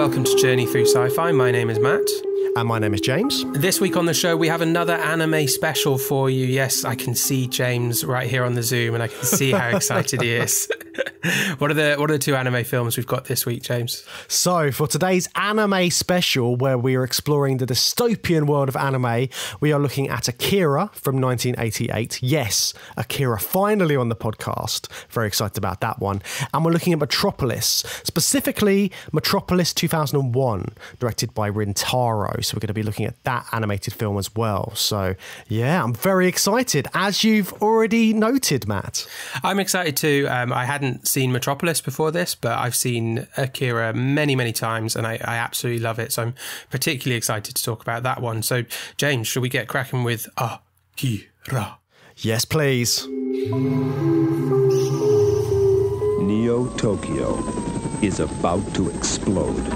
welcome to Journey Through Sci-Fi. My name is Matt. And my name is James. This week on the show, we have another anime special for you. Yes, I can see James right here on the Zoom, and I can see how excited he is. What are the two anime films we've got this week, James? So, for today's anime special, where we are exploring the dystopian world of anime, we are looking at Akira from 1988. Yes, Akira finally on the podcast. Very excited about that one. And we're looking at Metropolis, specifically Metropolis 2001, directed by Rintaro. So we're going to be looking at that animated film as well. So, yeah, I'm very excited, as you've already noted, Matt. I'm excited too. I hadn't seen Metropolis before this, but I've seen Akira many, many times, and I absolutely love it. So I'm particularly excited to talk about that one. So, James, should we get cracking with Akira? Yes, please. Neo Tokyo is about to explode.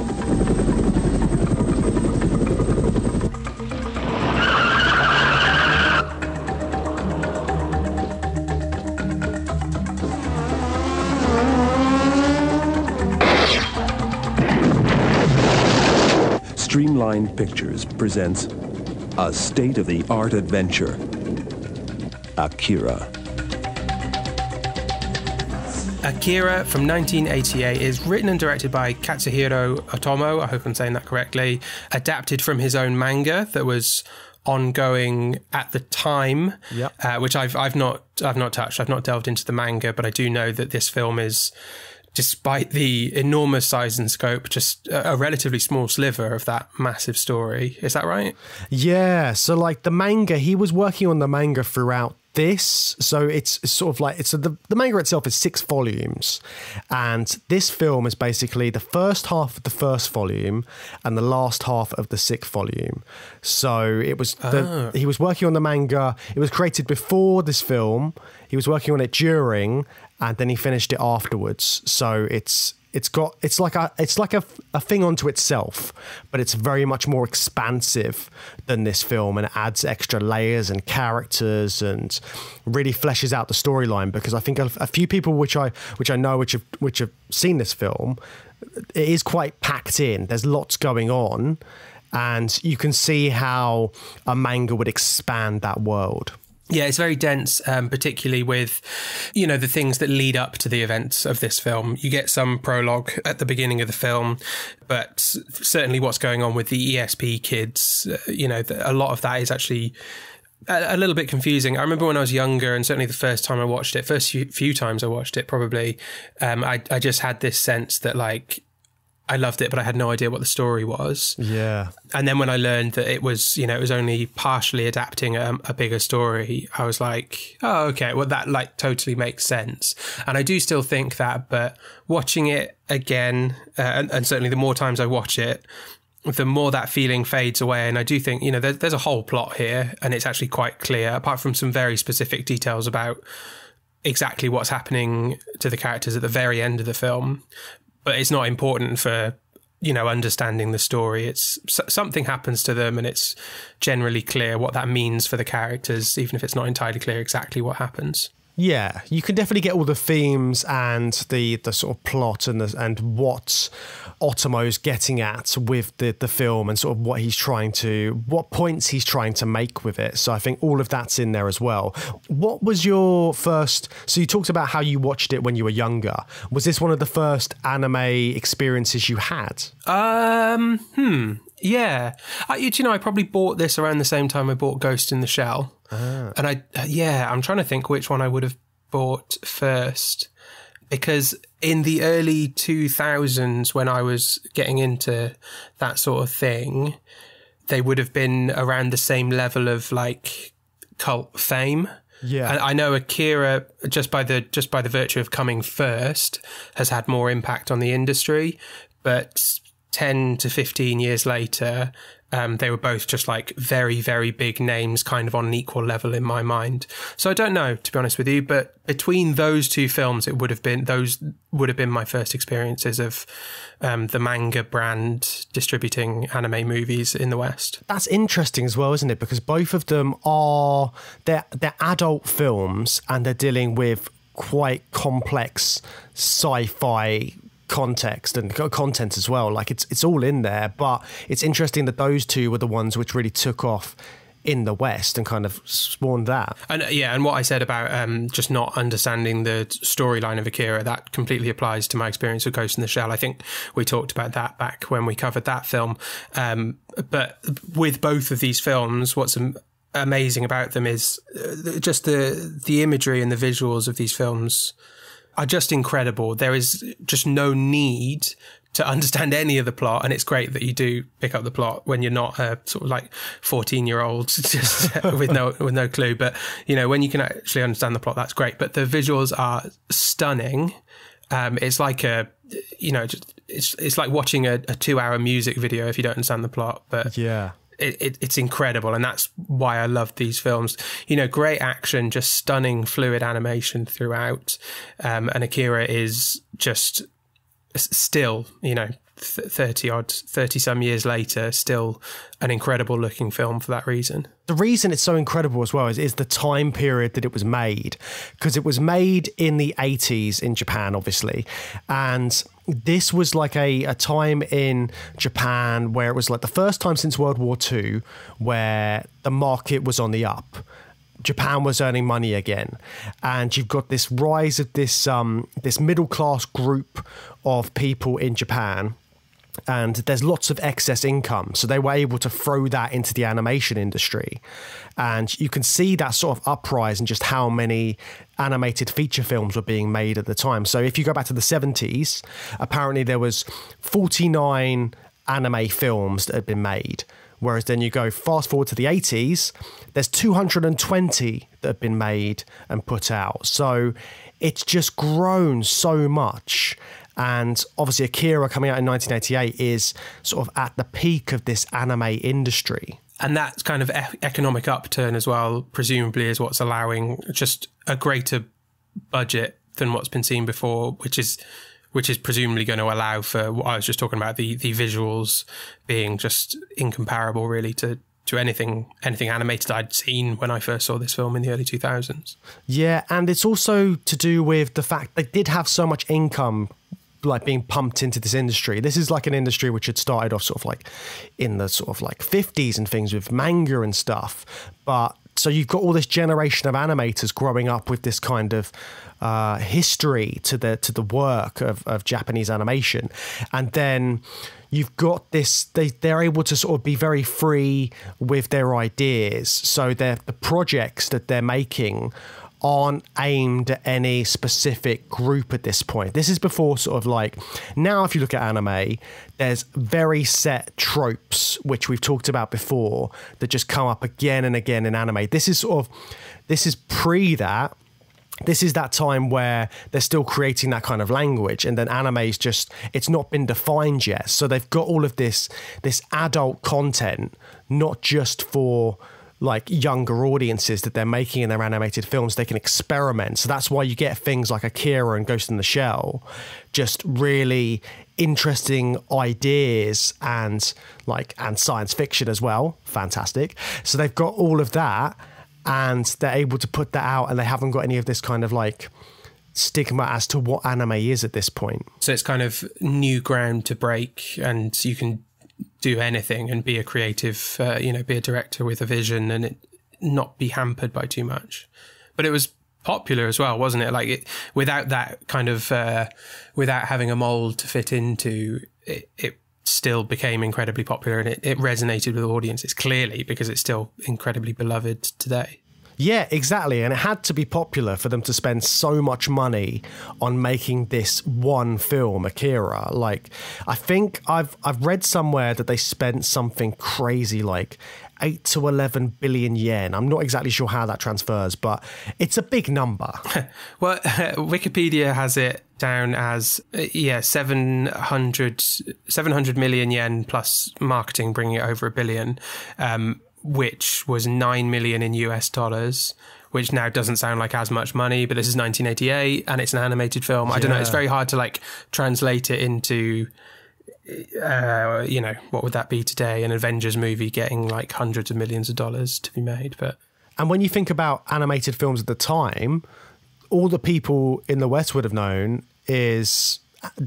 Streamlined Pictures presents a state-of-the-art adventure, Akira. Akira from 1988 is written and directed by Katsuhiro Otomo, I hope I'm saying that correctly, adapted from his own manga that was ongoing at the time, which I've not touched. I've not delved into the manga, but I do know that this film is, despite the enormous size and scope, just a relatively small sliver of that massive story. Is that right? Yeah. So like the manga, he was working on the manga throughout this. So it's sort of like, the manga itself is 6 volumes. And this film is basically the first half of the first volume and the last half of the 6th volume. So it was, he was working on the manga. It was created before this film. He was working on it during, and then he finished it afterwards. So it's like a thing unto itself, but it's very much more expansive than this film, and it adds extra layers and characters and really fleshes out the storyline. Because I think a few people which I know which have seen this film, it is quite packed in. There's lots going on, and you can see how a manga would expand that world. Yeah, it's very dense, particularly with, the things that lead up to the events of this film. You get some prologue at the beginning of the film, but certainly what's going on with the ESP kids, a lot of that is actually a little bit confusing. I remember when I was younger, and certainly the first time I watched it, first few times I watched it probably, I just had this sense that like, I loved it, but I had no idea what the story was. Yeah. And then when I learned that it was, it was only partially adapting a bigger story, I was like, oh, okay, well, that like totally makes sense. And I do still think that, but watching it again, and certainly the more times I watch it, the more that feeling fades away. And I do think, there's a whole plot here, and it's actually quite clear, apart from some very specific details about exactly what's happening to the characters at the very end of the film. But it's not important for, understanding the story. It's something happens to them, and it's generally clear what that means for the characters, even if it's not entirely clear exactly what happens. Yeah, you can definitely get all the themes and the sort of plot and what Otomo's getting at with the film, and sort of what points he's trying to make with it. So I think all of that's in there as well. What was your first? So you talked about how you watched it when you were younger. Was this one of the first anime experiences you had? Yeah. I probably bought this around the same time I bought Ghost in the Shell. And I'm trying to think which one I would have bought first, because in the early 2000s, when I was getting into that sort of thing, they would have been around the same level of like cult fame. Yeah. And I know Akira, just by the virtue of coming first, has had more impact on the industry, but 10 to 15 years later, they were both just like very, very big names, kind of on an equal level in my mind. So I don't know, to be honest with you, but between those two films, those would have been my first experiences of the manga brand distributing anime movies in the West. That's interesting as well, isn't it? Because both of them they're adult films, and they're dealing with quite complex sci-fi context and content as well. Like it's all in there, but it's interesting that those two were the ones which really took off in the West and kind of spawned that. And and what I said about just not understanding the storyline of Akira, that completely applies to my experience with Ghost in the Shell. I think we talked about that back when we covered that film. But with both of these films, what's amazing about them is just the imagery and the visuals of these films are just incredible. There is just no need to understand any of the plot, and it's great that you do pick up the plot when you're not a sort of like 14-year-old just with no clue. But you know, when you can actually understand the plot, that's great. But the visuals are stunning. It's like it's like watching a 2-hour music video if you don't understand the plot. But yeah. It's incredible, and that's why I love these films. You know, great action, just stunning, fluid animation throughout. And Akira is just still, you know, 30 some years later, still an incredible looking film for that reason. The reason it's so incredible as well is the time period that it was made, because it was made in the 80s in Japan, obviously. And this was like a time in Japan where it was like the first time since World War II where the market was on the up. Japan was earning money again, and you've got this rise of this middle class group of people in Japan, and there's lots of excess income, so they were able to throw that into the animation industry, and you can see that sort of uprise in just how many animated feature films were being made at the time. So if you go back to the 70s, apparently there was 49 anime films that had been made. Whereas then you go fast forward to the 80s, there's 220 that have been made and put out. So it's just grown so much. And obviously Akira coming out in 1988 is sort of at the peak of this anime industry. And that kind of economic upturn as well, presumably, is what's allowing just a greater budget than what's been seen before, which is presumably going to allow for what I was just talking about, the visuals being just incomparable, really, to anything animated I'd seen when I first saw this film in the early 2000s. Yeah, and it's also to do with the fact they did have so much income like being pumped into this industry. This is like an industry which had started off sort of like in the sort of like 50s and things with manga and stuff. But so you've got all this generation of animators growing up with this kind of history to the work of Japanese animation, and then you've got this. They're able to sort of be very free with their ideas. So the projects that they're making aren't aimed at any specific group at this point. This is before sort of like, now if you look at anime, there's very set tropes, which we've talked about before, that just come up again and again in anime. This is pre that. This is that time where they're still creating that kind of language, and then anime's just, it's not been defined yet. So they've got all of this adult content, not just for like younger audiences that they're making in their animated films. They can experiment. So that's why you get things like Akira and Ghost in the Shell, just really interesting ideas and science fiction as well. Fantastic. So they've got all of that, and they're able to put that out, and they haven't got any of this kind of like stigma as to what anime is at this point. So it's kind of new ground to break, and you can do anything and be a creative, be a director with a vision, and it not be hampered by too much. But it was popular as well, wasn't it? Like without that kind of, without having a mold to fit into, it still became incredibly popular, and it resonated with audiences clearly because it's still incredibly beloved today. Yeah, exactly. And it had to be popular for them to spend so much money on making this one film, Akira. Like, I think I've read somewhere that they spent something crazy like 8 to 11 billion yen. I'm not exactly sure how that transfers, but it's a big number. Well, Wikipedia has it down as 700 million yen plus marketing, bringing it over $1 billion. Which was 9 million in US dollars, which now doesn't sound like as much money, but this is 1988 and it's an animated film. Yeah. I don't know. It's very hard to like translate it into, what would that be today? An Avengers movie getting like hundreds of millions of dollars to be made. And when you think about animated films at the time, all the people in the West would have known is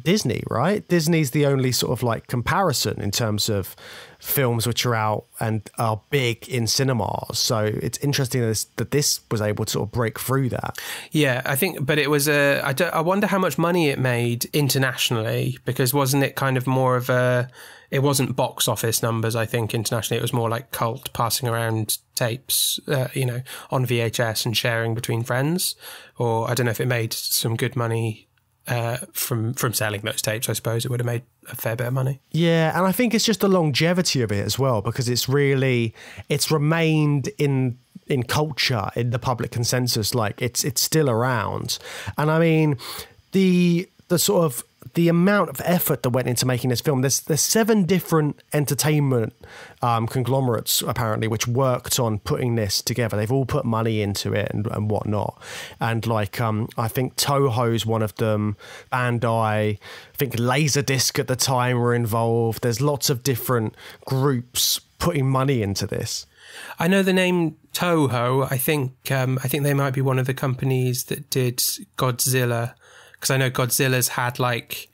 Disney, right? Disney's the only sort of like comparison in terms of films which are out and are big in cinemas. So it's interesting that this was able to sort of break through that. Yeah, I think, but it was I wonder how much money it made internationally, because wasn't it kind of more of it wasn't box office numbers, I think, internationally. It was more like cult passing around tapes, on VHS and sharing between friends. Or I don't know if it made some good money from selling those tapes. I suppose it would have made a fair bit of money. Yeah, and I think it's just the longevity of it as well, because it's remained in culture, in the public consensus. Like it's still around. And I mean, the sort of the amount of effort that went into making this film, there's 7 different entertainment conglomerates apparently which worked on putting this together. They've all put money into it and whatnot. And like I think Toho's one of them, Bandai, I think Laserdisc at the time were involved. There's lots of different groups putting money into this. I know the name Toho. I think they might be one of the companies that did Godzilla. Because I know Godzilla's had like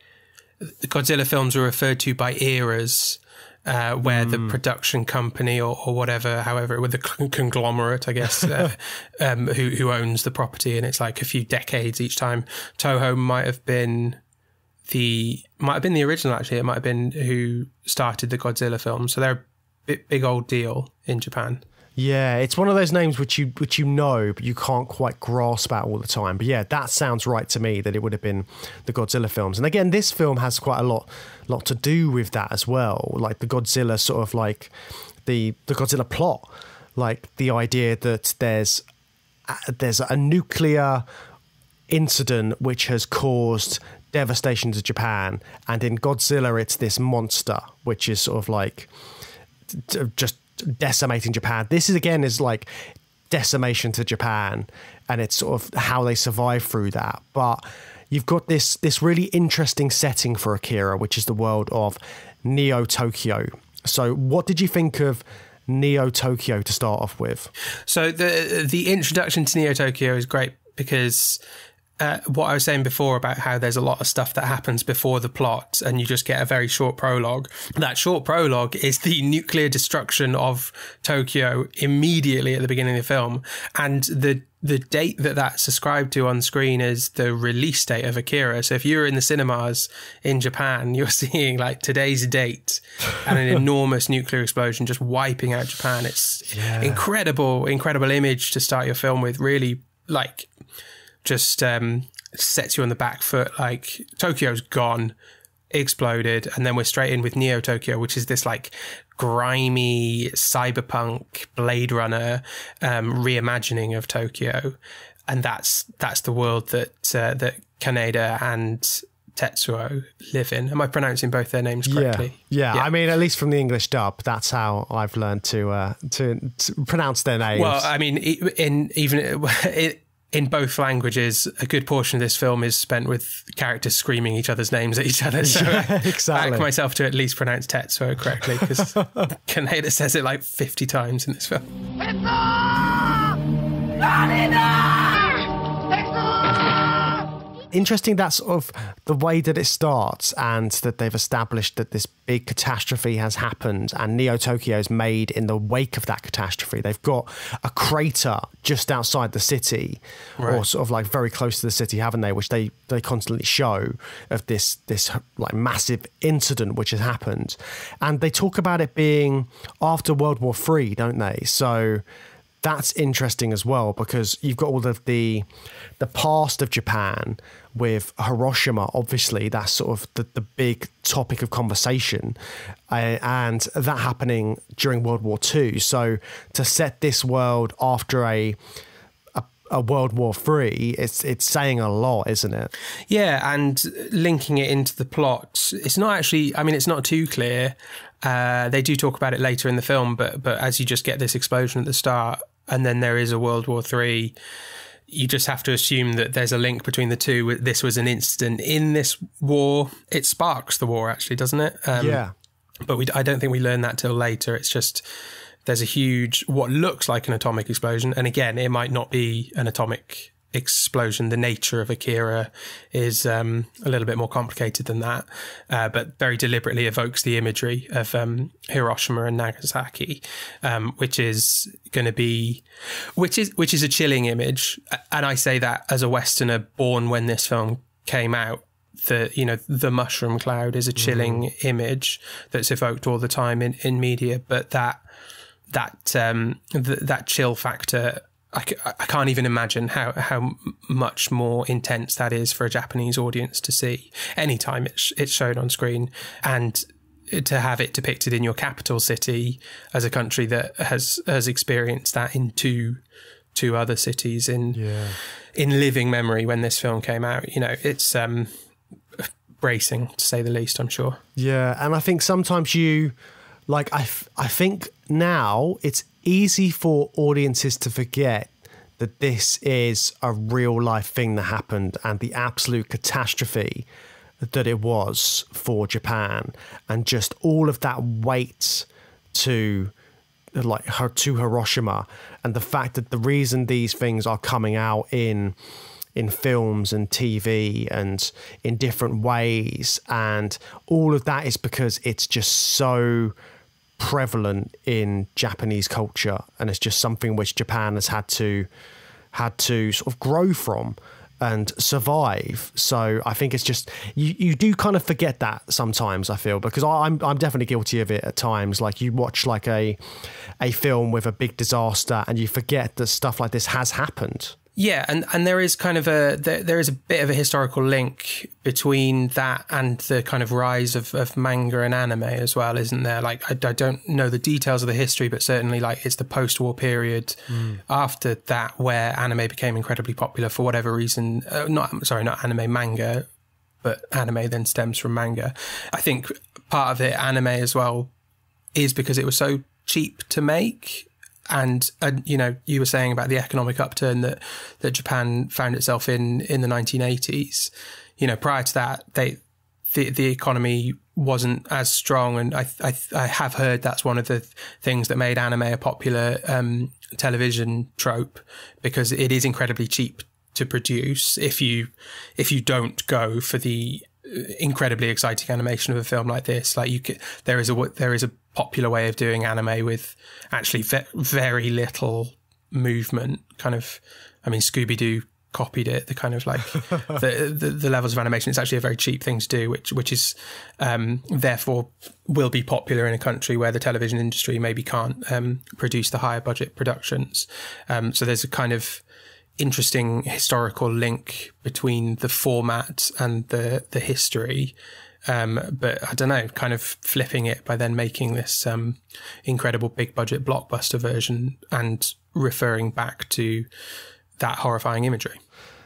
the Godzilla films were referred to by eras, where the production company or whatever, however, with the conglomerate, I guess, who owns the property, and it's like a few decades each time. Toho might have been the original. Actually, it might have been who started the Godzilla film. So they're a big old deal in Japan. Yeah, it's one of those names which you know, but you can't quite grasp at all the time. But yeah, that sounds right to me, that it would have been the Godzilla films. And again, this film has quite a lot to do with that as well. Like the Godzilla sort of like the Godzilla plot, like the idea that there's a nuclear incident which has caused devastation to Japan, and in Godzilla it's this monster which is sort of like just decimating Japan. This is like decimation to Japan, and it's sort of how they survive through that. But you've got this really interesting setting for Akira, which is the world of Neo Tokyo. So what did you think of Neo Tokyo to start off with? So the introduction to Neo Tokyo is great because what I was saying before about how there's a lot of stuff that happens before the plot and you just get a very short prologue. That short prologue is the nuclear destruction of Tokyo immediately at the beginning of the film. And the date that's ascribed to on screen is the release date of Akira. So if you're in the cinemas in Japan, you're seeing like today's date and an enormous nuclear explosion just wiping out Japan. It's incredible image to start your film with. Really, like, just sets you on the back foot. Like, Tokyo's gone, exploded, and then we're straight in with Neo Tokyo, which is this like grimy cyberpunk Blade Runner reimagining of Tokyo, and that's the world that Kaneda and Tetsuo live in. Am I pronouncing both their names correctly? Yeah. I mean, at least from the English dub, that's how I've learned to pronounce their names. Well, I mean, in both languages, a good portion of this film is spent with characters screaming each other's names at each other. So exactly. I back myself to at least pronounce Tetsuo correctly, because Kaneda says it like 50 times in this film. Interesting, that sort of the way that it starts, and that they've established that this big catastrophe has happened and Neo Tokyo is made in the wake of that catastrophe. They've got a crater just outside the city, right, or sort of like very close to the city, haven't they? Which they constantly show of this like massive incident which has happened. And they talk about it being after World War III, don't they? So that's interesting as well, because you've got all of the past of Japan with Hiroshima. Obviously, that's sort of the big topic of conversation, and that happening during World War II. So to set this world after a World War III, it's saying a lot, isn't it? Yeah, and linking it into the plot, it's not actually, I mean, it's not too clear. They do talk about it later in the film, but as you just get this explosion at the start, and then there is a World War III, you just have to assume that there's a link between the two. This was an incident in this war. It sparks the war, actually, doesn't it? Yeah. But I don't think we learn that till later. It's just there's a huge, what looks like an atomic explosion. And again, it might not be an atomic explosion. The nature of Akira is a little bit more complicated than that, but very deliberately evokes the imagery of Hiroshima and Nagasaki, which is going to be, which is a chilling image. And I say that as a Westerner born when this film came out. The mushroom cloud is a chilling image that's evoked all the time in media, but that chill factor, I can't even imagine how much more intense that is for a Japanese audience to see anytime it's shown on screen, and to have it depicted in your capital city as a country that has experienced that in two other cities in living memory when this film came out. It's bracing, to say the least, I'm sure. Yeah, and I think sometimes I think now it's easy for audiences to forget that this is a real life thing that happened and the absolute catastrophe that it was for Japan, and just all of that weight to Hiroshima, and the fact that the reason these things are coming out in films and TV and in different ways, and all of that is because it's just so prevalent in Japanese culture, and it's just something which Japan has had to sort of grow from and survive. So I think it's just you do kind of forget that sometimes, I feel, because I'm definitely guilty of it at times. Like, you watch like a film with a big disaster and you forget that stuff like this has happened. Yeah, and there is kind of there is a bit of a historical link between that and the kind of rise of manga and anime as well, isn't there? Like, I don't know the details of the history, but certainly like it's the post-war period after that where anime became incredibly popular for whatever reason. Not anime, manga, but anime then stems from manga. I think part of it, anime as well, is because it was so cheap to make. And you were saying about the economic upturn that Japan found itself in the 1980s. Prior to that, the economy wasn't as strong, and I have heard that's one of the things that made anime a popular television trope, because it is incredibly cheap to produce if you don't go for the incredibly exciting animation of a film like this. Like, there is a popular way of doing anime with actually very little movement. Kind of, I mean, Scooby-Doo copied it. The kind of like the levels of animation. It's actually a very cheap thing to do, which is therefore will be popular in a country where the television industry maybe can't produce the higher budget productions. So there's a kind of interesting historical link between the format and the history. But I don't know, kind of flipping it by then making this incredible big budget blockbuster version and referring back to that horrifying imagery.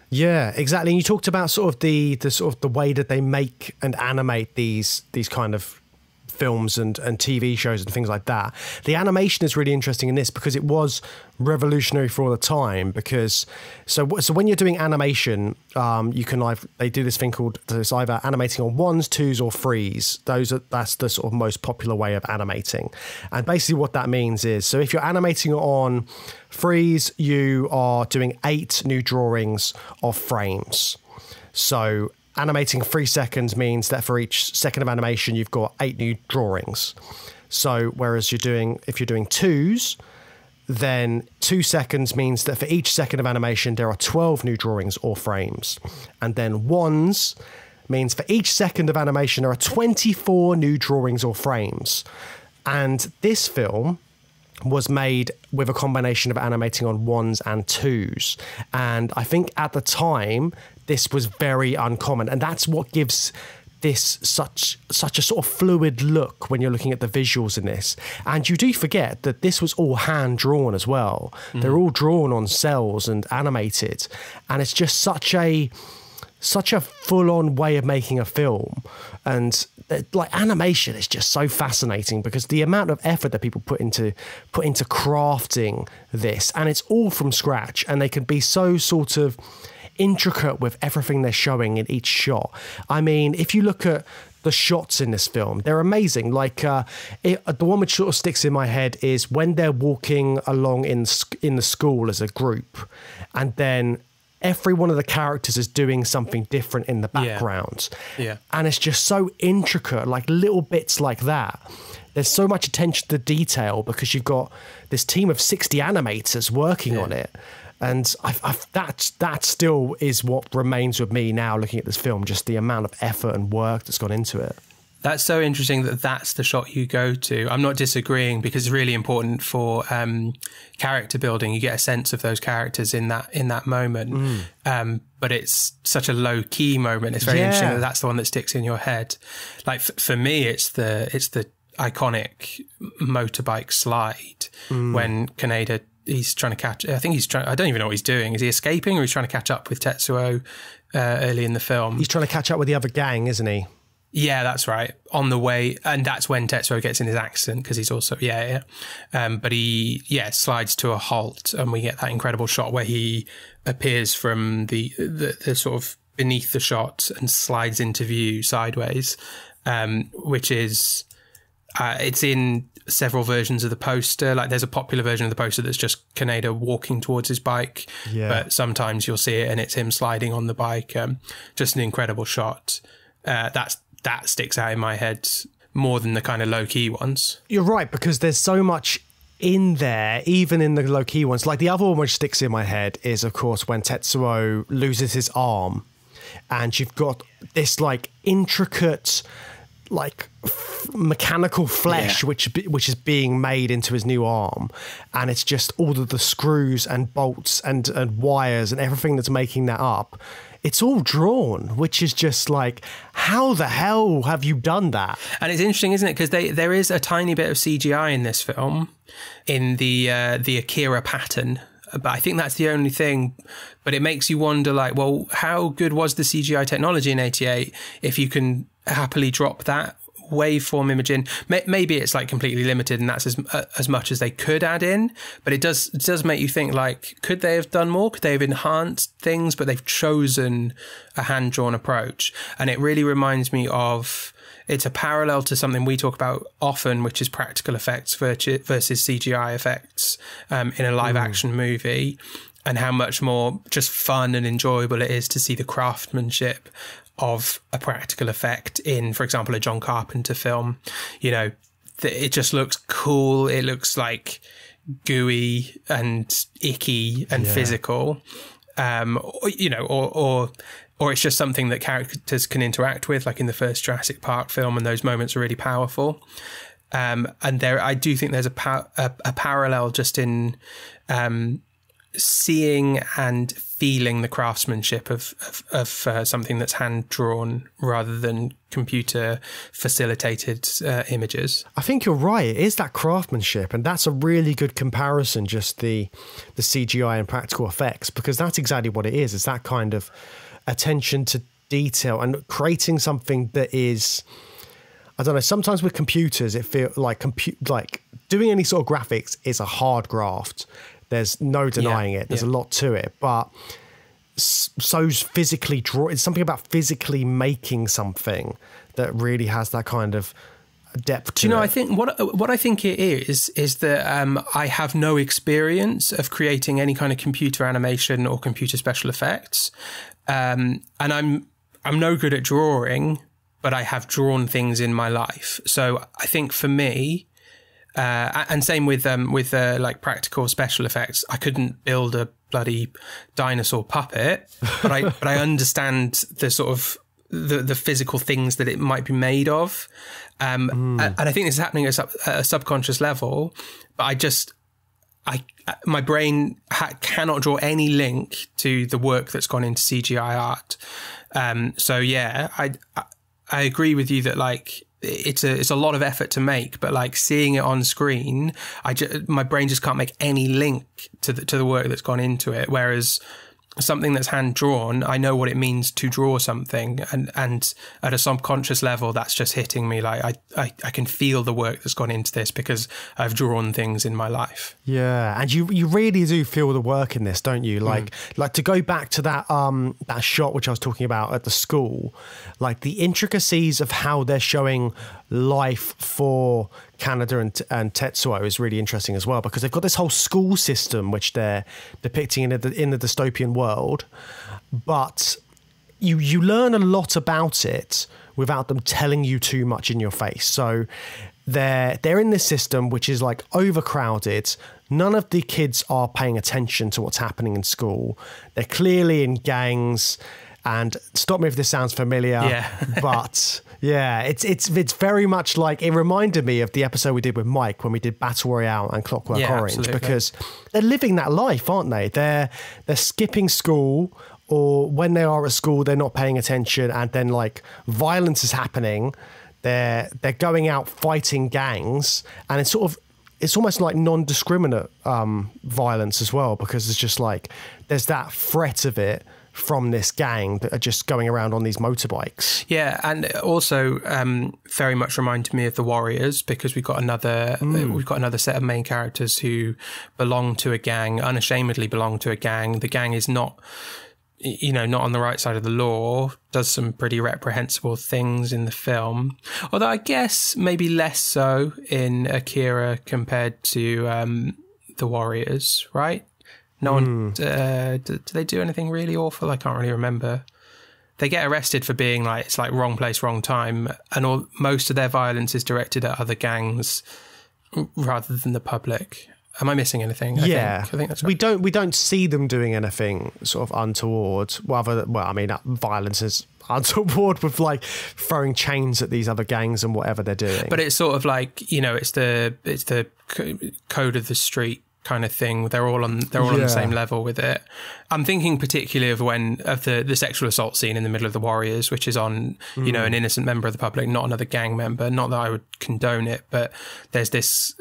Yeah, exactly. And you talked about sort of the way that they make and animate these kind of films and TV shows and things like that. The animation is really interesting in this because it was revolutionary for the time. Because so when you're doing animation, they do this thing called, it's either animating on 1s, 2s, or 3s. That's the sort of most popular way of animating. And basically what that means is, so if you're animating on 3s, you are doing 8 new drawings of frames. So animating 3 seconds means that for each second of animation, you've got 8 new drawings. So whereas if you're doing 2s, then 2 seconds means that for each second of animation, there are 12 new drawings or frames. And then 1s means for each second of animation, there are 24 new drawings or frames. And this film was made with a combination of animating on 1s and 2s. And I think at the time, this was very uncommon. And that's what gives this such a sort of fluid look when you're looking at the visuals in this. And you do forget that this was all hand drawn as well. Mm. They're all drawn on cells and animated. And it's just such a full-on way of making a film. And like, animation is just so fascinating because the amount of effort that people put into crafting this, and it's all from scratch, and they can be so sort of intricate with everything they're showing in each shot. I mean, if you look at the shots in this film, they're amazing. Like the one which sort of sticks in my head is when they're walking along in the school as a group, and then every one of the characters is doing something different in the background. Yeah. And it's just so intricate, like little bits like that. There's so much attention to detail because you've got this team of 60 animators working on it. And that still is what remains with me now looking at this film, just the amount of effort and work that's gone into it. That's so interesting that that's the shot you go to. I'm not disagreeing because it's really important for character building. You get a sense of those characters in that moment. But it's such a low key moment. It's very interesting that that's the one that sticks in your head. Like for me, it's the iconic motorbike slide when Kaneda, he's trying to catch. I don't even know what he's doing. Is he escaping or he's trying to catch up with Tetsuo early in the film? He's trying to catch up with the other gang, isn't he? Yeah, that's right. On the way, and that's when Tetsuo gets in his accident because he's also but he slides to a halt, and we get that incredible shot where he appears from the sort of beneath the shot and slides into view sideways, which is it's in several versions of the poster. Like there's a popular version of the poster that's just Kaneda walking towards his bike, but sometimes you'll see it and it's him sliding on the bike. Just an incredible shot. That sticks out in my head more than the kind of low-key ones. You're right, because there's so much in there, even in the low-key ones. Like the other one which sticks in my head is, of course, when Tetsuo loses his arm and you've got this like intricate like mechanical flesh which is being made into his new arm, and it's just all of the screws and bolts and wires and everything that's making that up. It's all drawn, which is just like, how the hell have you done that? And it's interesting, isn't it? Because there is a tiny bit of CGI in this film, in the Akira pattern. But I think that's the only thing. But it makes you wonder, like, well, how good was the CGI technology in '88 if you can happily drop that waveform image in? Maybe it's like completely limited and that's as much as they could add in, but it does make you think, like, could they have done more? Could they have enhanced things? But they've chosen a hand-drawn approach, and it really reminds me of, it's a parallel to something we talk about often, which is practical effects versus CGI effects in a live action movie, and how much more just fun and enjoyable it is to see the craftsmanship of a practical effect in, for example, a John Carpenter film. You know, it just looks cool. It looks like gooey and icky and physical, you know, or it's just something that characters can interact with, like in the first Jurassic Park film, and those moments are really powerful. And I do think there's a parallel just in seeing and feeling the craftsmanship of something that's hand drawn rather than computer facilitated images. I think you're right. It is that craftsmanship, and that's a really good comparison, just the CGI and practical effects, because that's exactly what it is. It's that kind of attention to detail and creating something that is, I don't know, sometimes with computers it feels like doing any sort of graphics is a hard graft. There's no denying it. There's a lot to it, but so physically it's something about physically making something that really has that kind of depth to it. I think what I think it is that I have no experience of creating any kind of computer animation or computer special effects, and I'm no good at drawing, but I have drawn things in my life. So I think for me, and same with like practical special effects, I couldn't build a bloody dinosaur puppet, but I understand the sort of the physical things that it might be made of, and I think this is happening at a subconscious level. But my brain cannot draw any link to the work that's gone into CGI art. So yeah, I agree with you that, like, it's a lot of effort to make, but like seeing it on screen, my brain just can't make any link to the work that's gone into it. Whereas something that's hand drawn, I know what it means to draw something, and at a subconscious level, that's just hitting me. Like I can feel the work that's gone into this because I've drawn things in my life. Yeah, and you really do feel the work in this, don't you? Like to go back to that shot which I was talking about at the school, like the intricacies of how they're showing life for Kaneda and Tetsuo is really interesting as well, because they've got this whole school system which they're depicting in the dystopian world, but you learn a lot about it without them telling you too much in your face. So they're in this system which is like overcrowded. None of the kids are paying attention to what's happening in school. They're clearly in gangs. And stop me if this sounds familiar, but yeah, it's very much like, it reminded me of the episode we did with Mike when we did Battle Royale and Clockwork Orange, absolutely. Because they're living that life, aren't they? They're skipping school, or when they are at school, they're not paying attention, and then like violence is happening. They're going out fighting gangs, and it's almost like non-discriminate violence as well, because it's just like there's that threat of it from this gang that are just going around on these motorbikes. Yeah, and also very much reminded me of The Warriors, because we've got another set of main characters who belong to a gang, unashamedly belong to a gang. The gang is not on the right side of the law, does some pretty reprehensible things in the film. Although I guess maybe less so in Akira compared to The Warriors, right? No one, do they do anything really awful? I can't really remember. They get arrested for being like, it's like wrong place, wrong time. And most of their violence is directed at other gangs rather than the public. Am I missing anything? I think that's right. We don't see them doing anything sort of untoward. Violence is untoward with like throwing chains at these other gangs and whatever they're doing. But it's sort of like, it's the code of the street kind of thing. They're all on the same level with it. I'm thinking particularly of the sexual assault scene in the middle of The Warriors, which is on an innocent member of the public, not another gang member. Not that I would condone it, but there's this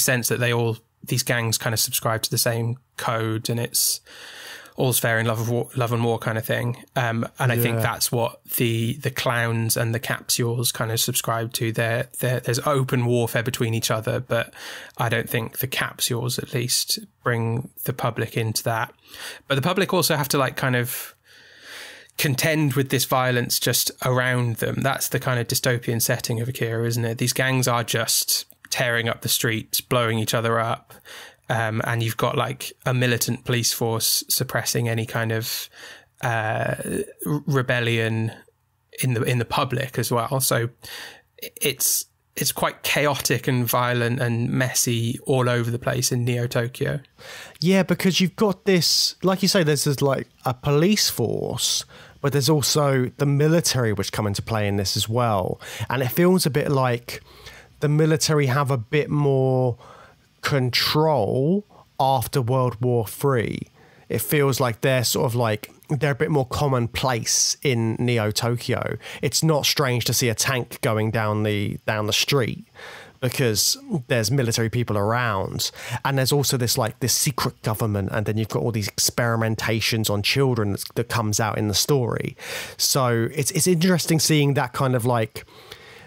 sense that these gangs kind of subscribe to the same code, and it's all's fair in love and war kind of thing. And I think that's what the clowns and the capsules kind of subscribe to. There's open warfare between each other, but I don't think the capsules at least bring the public into that. But the public also have to like kind of contend with this violence just around them. That's the kind of dystopian setting of Akira, isn't it? These gangs are just tearing up the streets, blowing each other up. And you've got like a militant police force suppressing any kind of rebellion in the public as well. So it's quite chaotic and violent and messy all over the place in Neo Tokyo. Yeah, because you've got this, like you say, there's like a police force, but there's also the military which come into play in this as well. And it feels a bit like the military have a bit more control after World War III. It feels like they're a bit more commonplace in Neo Tokyo. It's not strange to see a tank going down the street because there's military people around, and there's also this secret government, and then you've got all these experimentations on children that comes out in the story. So it's interesting seeing that kind of like,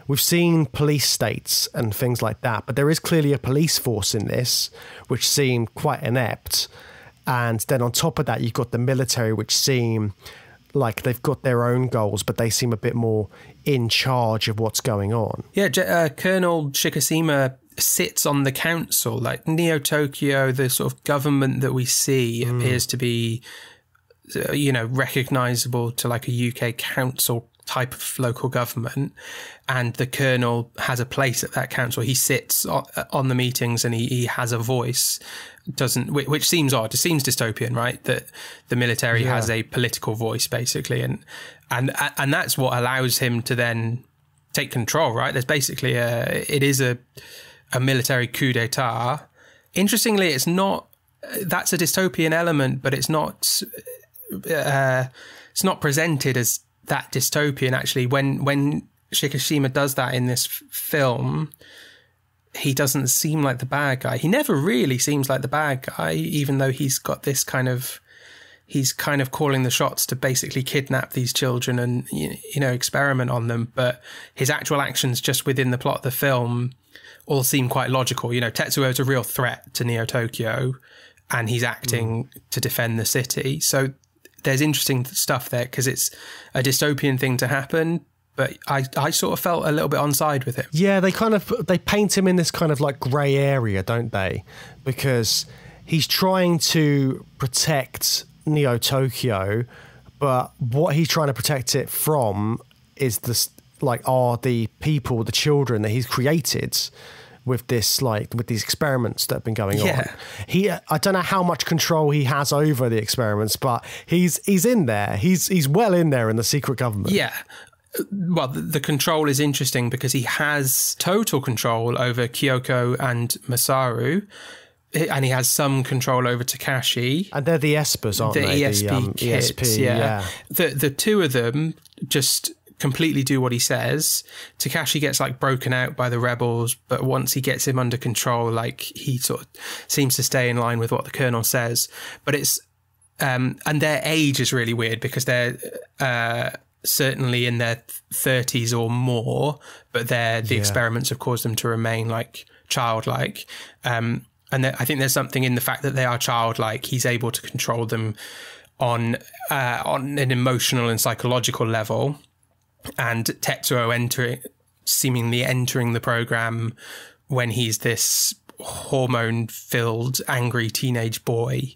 we've seen police states and things like that, but there is clearly a police force in this, which seem quite inept. And then on top of that, you've got the military, which seem like they've got their own goals, but they seem a bit more in charge of what's going on. Yeah, Colonel Shikishima sits on the council. Like Neo Tokyo, the sort of government that we see appears to be, recognisable to like a UK council type of local government, and the colonel has a place at that council. He sits on the meetings and he has a voice. Which seems odd. It seems dystopian, right? That the military has a political voice, basically, and that's what allows him to then take control, right? There's basically it is a military coup d'état. Interestingly, it's not. That's a dystopian element, but it's not presented as that dystopian. Actually, when Shikishima does that in this film, he doesn't seem like the bad guy. He never really seems like the bad guy, even though he's got this he's kind of calling the shots to basically kidnap these children and, experiment on them. But his actual actions just within the plot of the film all seem quite logical. Tetsuo is a real threat to Neo Tokyo, and he's acting to defend the city. So there's interesting stuff there because it's a dystopian thing to happen, but I sort of felt a little bit on side with him. Yeah, they paint him in this kind of like grey area, don't they? Because he's trying to protect Neo Tokyo, but what he's trying to protect it from is the people, the children that he's created with these experiments that have been going on. I don't know how much control he has over the experiments, but he's in there. He's well in there in the secret government. Yeah. Well, the control is interesting because he has total control over Kyoko and Masaru, and he has some control over Takashi. And they're the Espers, aren't they? ESP kids, ESP, yeah. The two of them just completely do what he says. Takashi gets like broken out by the rebels, but once he gets him under control, like he sort of seems to stay in line with what the colonel says. But it's and their age is really weird because they're certainly in their 30s or more, but the experiments have caused them to remain like childlike. And I think there's something in the fact that they are childlike. He's able to control them on an emotional and psychological level. And Tetsuo seemingly entering the program when he's this hormone-filled, angry teenage boy,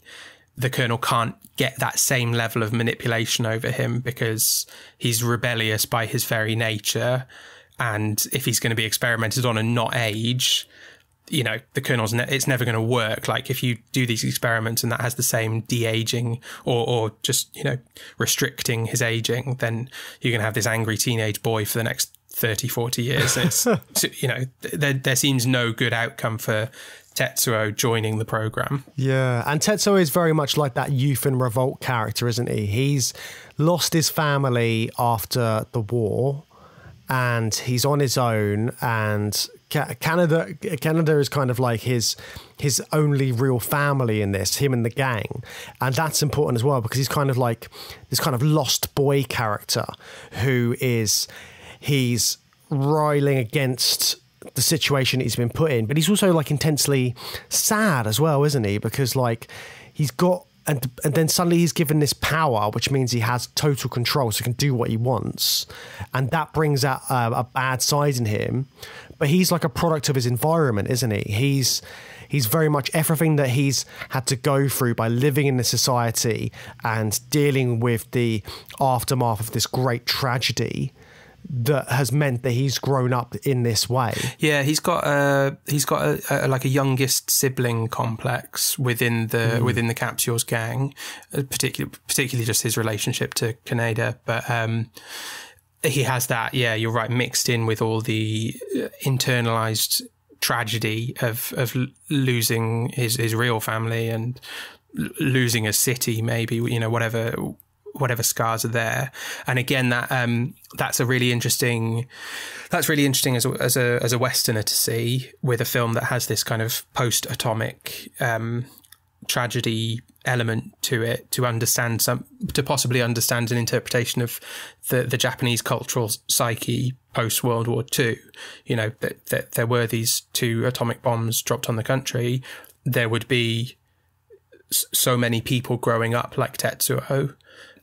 the colonel can't get that same level of manipulation over him because he's rebellious by his very nature. And if he's going to be experimented on and not age, you know, the colonel's it's never going to work. Like if you do these experiments and that has the same de-aging or just, you know, restricting his aging, then you're going to have this angry teenage boy for the next 30, 40 years. It's, you know, there seems no good outcome for Tetsuo joining the program. Yeah, and Tetsuo is very much like that youth in revolt character, isn't he? He's lost his family after the war and he's on his own, and Canada is kind of like his only real family in this, him and the gang. And that's important as well because he's kind of like this kind of lost boy character he's riling against the situation he's been put in, but he's also like intensely sad as well, isn't he? Because like he's got and then suddenly he's given this power, which means he has total control, so he can do what he wants, and that brings out a bad side in him. But he's like a product of his environment, isn't he? He's very much everything that he's had to go through by living in this society and dealing with the aftermath of this great tragedy that has meant that he's grown up in this way. Yeah, he's got a like a youngest sibling complex within the Capsules gang, particularly just his relationship to Kaneda. But he has that. Yeah, you're right, mixed in with all the internalized tragedy of losing his real family and losing a city, maybe, you know, whatever scars are there. And again, that's really interesting as a Westerner to see, with a film that has this kind of post-atomic tragedy element to it, to possibly understand an interpretation of the Japanese cultural psyche post World War II. You know, that there were these 2 atomic bombs dropped on the country. There would be so many people growing up like Tetsuo.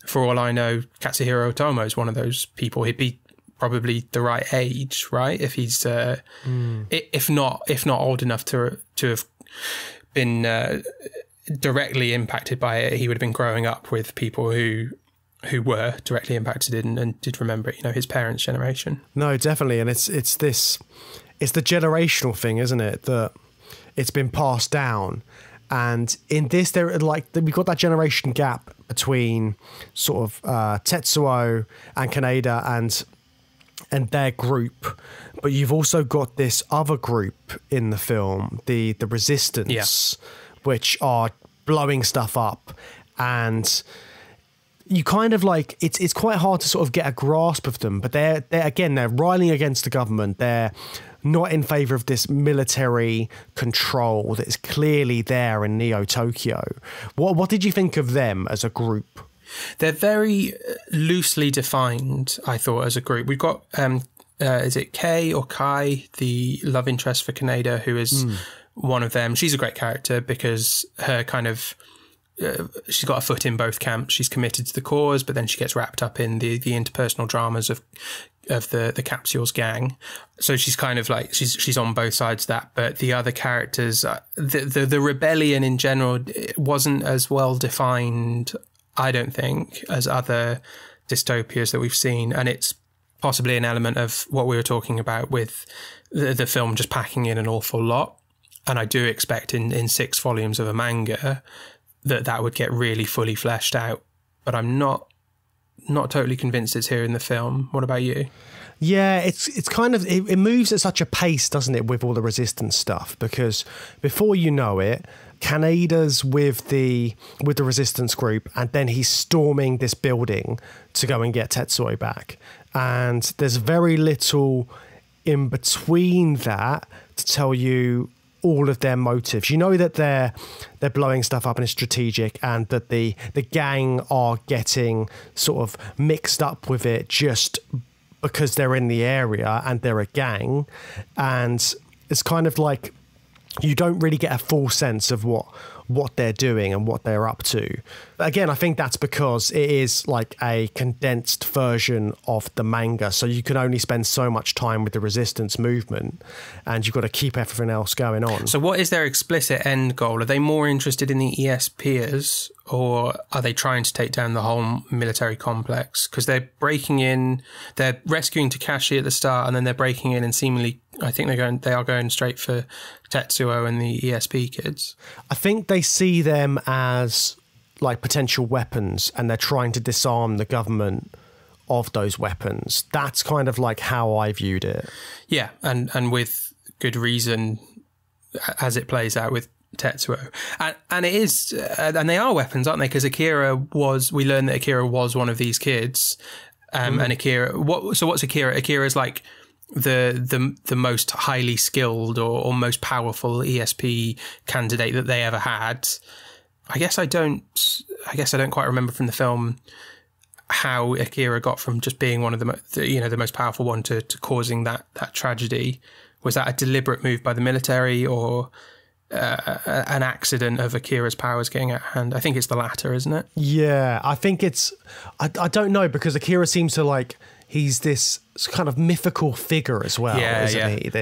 For all I know, Katsuhiro Otomo is one of those people. He'd be probably the right age, right? If he's, if not old enough to have been directly impacted by it, he would have been growing up with people who were directly impacted and did remember it. You know, his parents' generation. No, definitely, and it's the generational thing, isn't it? That it's been passed down. And in this, we've got that generation gap between sort of Tetsuo and Kaneda and their group, but you've also got this other group in the film, the Resistance, which are blowing stuff up, and you kind of like it's quite hard to sort of get a grasp of them. But they're riling against the government. They're not in favour of this military control that is clearly there in Neo Tokyo. What did you think of them as a group? They're very loosely defined, I thought, as a group. We've got, is it Kei or Kai, the love interest for Kaneda, who is one of them. She's a great character because her kind of... she's got a foot in both camps. She's committed to the cause, but then she gets wrapped up in the interpersonal dramas of the Capsules gang. So she's kind of like she's on both sides of that. But the other characters, the rebellion in general wasn't as well defined, I don't think, as other dystopias that we've seen, and it's possibly an element of what we were talking about with the film just packing in an awful lot. And I do expect in 6 volumes of a manga that would get really fully fleshed out. But I'm not totally convinced it's here in the film. What about you? Yeah, it's kind of, it moves at such a pace, doesn't it, with all the resistance stuff? Because before you know it, Kaneda's with the resistance group, and then he's storming this building to go and get Tetsuo back. And there's very little in between that to tell you all of their motives. You know that they're blowing stuff up and it's strategic, and that the gang are getting sort of mixed up with it just because they're in the area and they're a gang. And it's kind of like you don't really get a full sense of what they're doing and what they're up to. But again, I think that's because it is like a condensed version of the manga, so you can only spend so much time with the resistance movement, and you've got to keep everything else going on. So what is their explicit end goal? Are they more interested in the ESPers, or are they trying to take down the whole military complex? Because they're breaking in, they're rescuing Takashi at the start, and then they're breaking in and seemingly, I think they are going straight for Tetsuo and the ESP kids. I think they see them as like potential weapons, and they're trying to disarm the government of those weapons. That's kind of like how I viewed it. Yeah, and with good reason, as it plays out with Tetsuo. And it is, and they are weapons, aren't they? Because we learned that Akira was one of these kids. And Akira, what's Akira? Akira is like the most highly skilled or most powerful ESP candidate that they ever had. I guess I don't quite remember from the film how Akira got from just being one of the most powerful one to causing that tragedy. Was that a deliberate move by the military, or an accident of Akira's powers getting out of hand? I think it's the latter, isn't it? Yeah, I think it's... I don't know, because Akira seems to like... He's this kind of mythical figure as well, isn't he?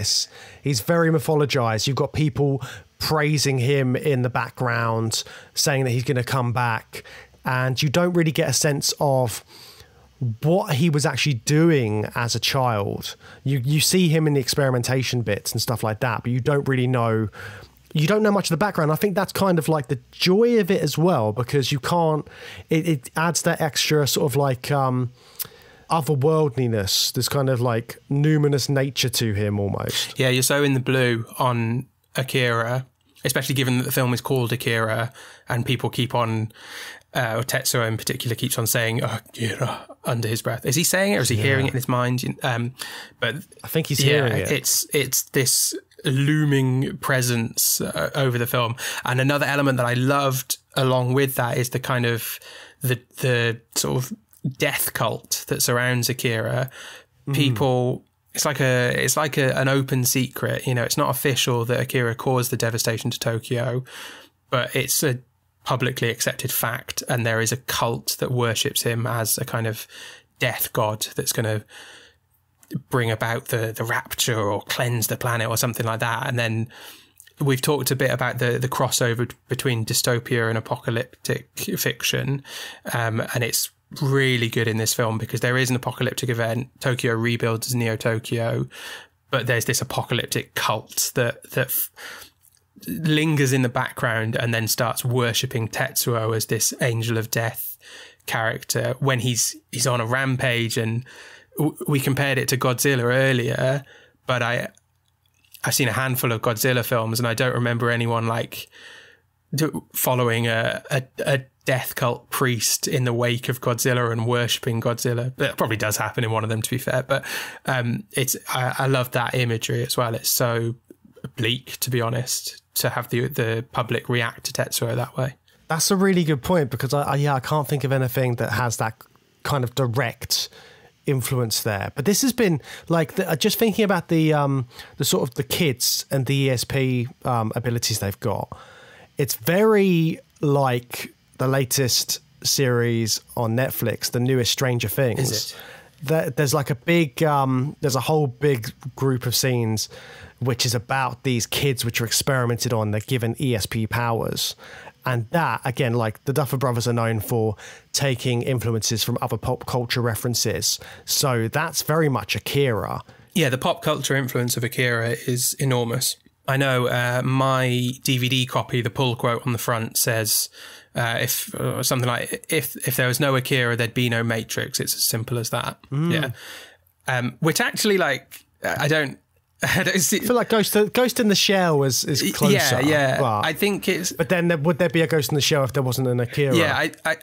He's very mythologized. You've got people praising him in the background, saying that he's going to come back, and you don't really get a sense of what he was actually doing as a child. You see him in the experimentation bits and stuff like that, but you don't really know... You don't know much of the background. I think that's kind of like the joy of it as well, because you can't... It adds that extra sort of like... otherworldliness, this kind of like numinous nature to him almost. Yeah, you're so in the blue on Akira, especially given that the film is called Akira, and people keep on, or Tetsuo in particular keeps on saying Akira under his breath. Is he saying it, or is he hearing it in his mind? But I think he's hearing it. It's this looming presence over the film. And another element that I loved along with that is the kind of the sort of death cult that surrounds Akira. People, it's like an open secret. You know, it's not official that Akira caused the devastation to Tokyo, but it's a publicly accepted fact, and there is a cult that worships him as a kind of death god that's going to bring about the rapture or cleanse the planet or something like that. And then we've talked a bit about the crossover between dystopia and apocalyptic fiction, and it's really good in this film because there is an apocalyptic event. Tokyo rebuilds as Neo Tokyo, but there's this apocalyptic cult that lingers in the background and then starts worshipping Tetsuo as this angel of death character when he's on a rampage. And we compared it to Godzilla earlier, but I've seen a handful of Godzilla films, and I don't remember anyone like following a death cult priest in the wake of Godzilla and worshipping Godzilla. That probably does happen in one of them, to be fair, but I love that imagery as well. It's so bleak, to be honest, to have the public react to Tetsuo that way. That's a really good point, because I can't think of anything that has that kind of direct influence there. But this has been like just thinking about the sort of the kids and the ESP abilities they've got. It's very like the latest series on Netflix, the newest Stranger Things. Is it? there's like a big, there's a whole big group of scenes which is about these kids which are experimented on. They're given ESP powers. And that, again, like the Duffer Brothers are known for taking influences from other pop culture references. So that's very much Akira. Yeah, the pop culture influence of Akira is enormous. I know my DVD copy, the pull quote on the front says, something like, if there was no Akira, there'd be no Matrix. It's as simple as that. Yeah. Which actually, like, I don't see. I feel like Ghost in the Shell is closer. Yeah. But I think it's. But then would there be a Ghost in the Shell if there wasn't an Akira? Yeah, I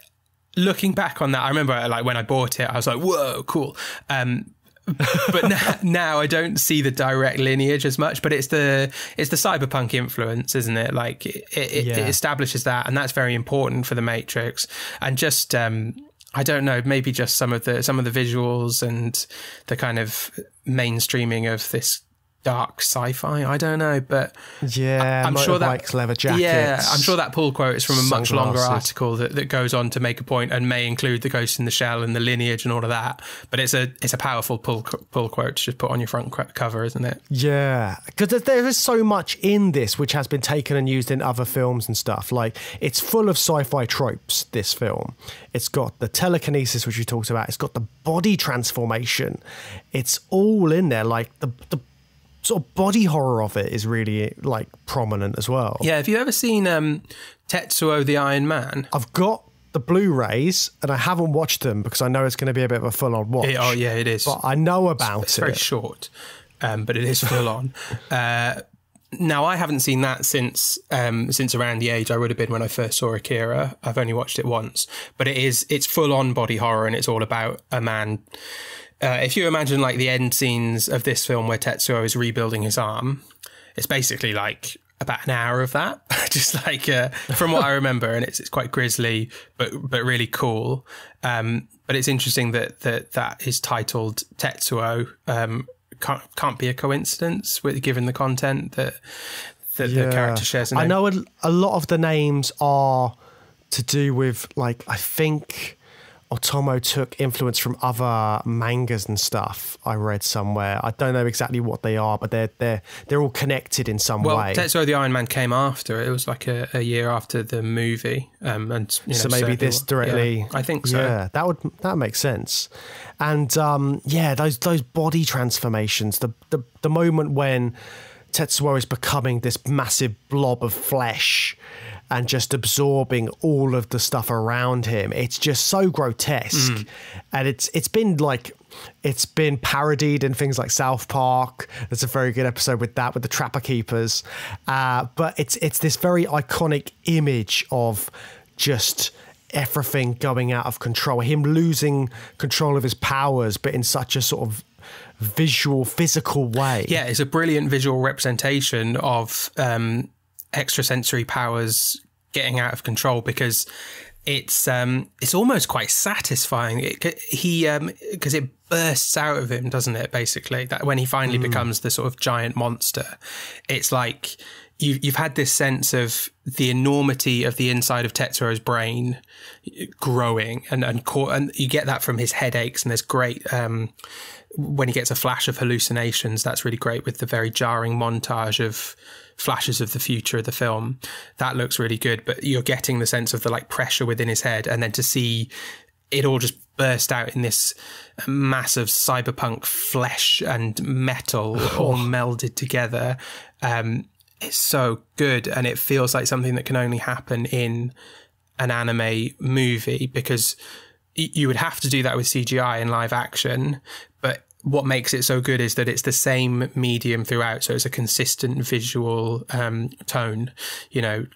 looking back on that, I remember like when I bought it, I was like, whoa, cool. But now I don't see the direct lineage as much, but it's the cyberpunk influence, isn't it? Like it establishes that, and that's very important for the Matrix. And just I don't know, maybe just some of the visuals and the kind of mainstreaming of this dark sci-fi. I don't know, but I'm sure that leather jackets. Yeah, I'm sure that pull quote is from a much longer sunglasses. article that goes on to make a point and may include the Ghost in the Shell and the lineage and all of that. But it's a powerful pull quote to just put on your front cover, isn't it? Yeah, because there is so much in this which has been taken and used in other films and stuff. Like, it's full of sci-fi tropes, this film. It's got the telekinesis, which you talked about. It's got the body transformation. It's all in there. Like, the sort of body horror of it is really like prominent as well. Yeah, have you ever seen Tetsuo the Iron Man? I've got the Blu-rays and I haven't watched them because I know it's going to be a bit of a full-on watch. It is. But I know about it's very short, but it is full on. Now, I haven't seen that since around the age I would have been when I first saw Akira. I've only watched it once, but it's full on body horror, and it's all about a man. If you imagine like the end scenes of this film where Tetsuo is rebuilding his arm, it's basically like about an hour of that, just like from what I remember, and it's quite grisly but really cool. But it's interesting that is titled Tetsuo. Can't be a coincidence given the content that the character shares. I know a lot of the names are to do with, like, I think Otomo took influence from other mangas and stuff I read somewhere. I don't know exactly what they are, but they're all connected in some way. Well, Tetsuo the Iron Man came after. It was like a year after the movie. And so maybe this directly... Yeah, I think so. Yeah, that makes sense. And those body transformations, the moment when Tetsuo is becoming this massive blob of flesh and just absorbing all of the stuff around him. It's just so grotesque. And it's been parodied in things like South Park. There's a very good episode with the Trapper Keepers. But it's this very iconic image of just everything going out of control, him losing control of his powers, but in such a sort of visual, physical way. Yeah, it's a brilliant visual representation of extrasensory powers getting out of control, because it's almost quite satisfying. Because it bursts out of him, doesn't it? Basically, that when he finally becomes the sort of giant monster, it's like you've had this sense of the enormity of the inside of Tetsuo's brain growing, and you get that from his headaches. And there's great when he gets a flash of hallucinations. That's really great, with the very jarring montage of flashes of the future of the film. That looks really good, but you're getting the sense of the like pressure within his head, and then to see it all just burst out in this massive cyberpunk flesh and metal all melded together. It's so good, and it feels like something that can only happen in an anime movie, because you would have to do that with CGI and live action. But what makes it so good is that it's the same medium throughout. So it's a consistent visual tone,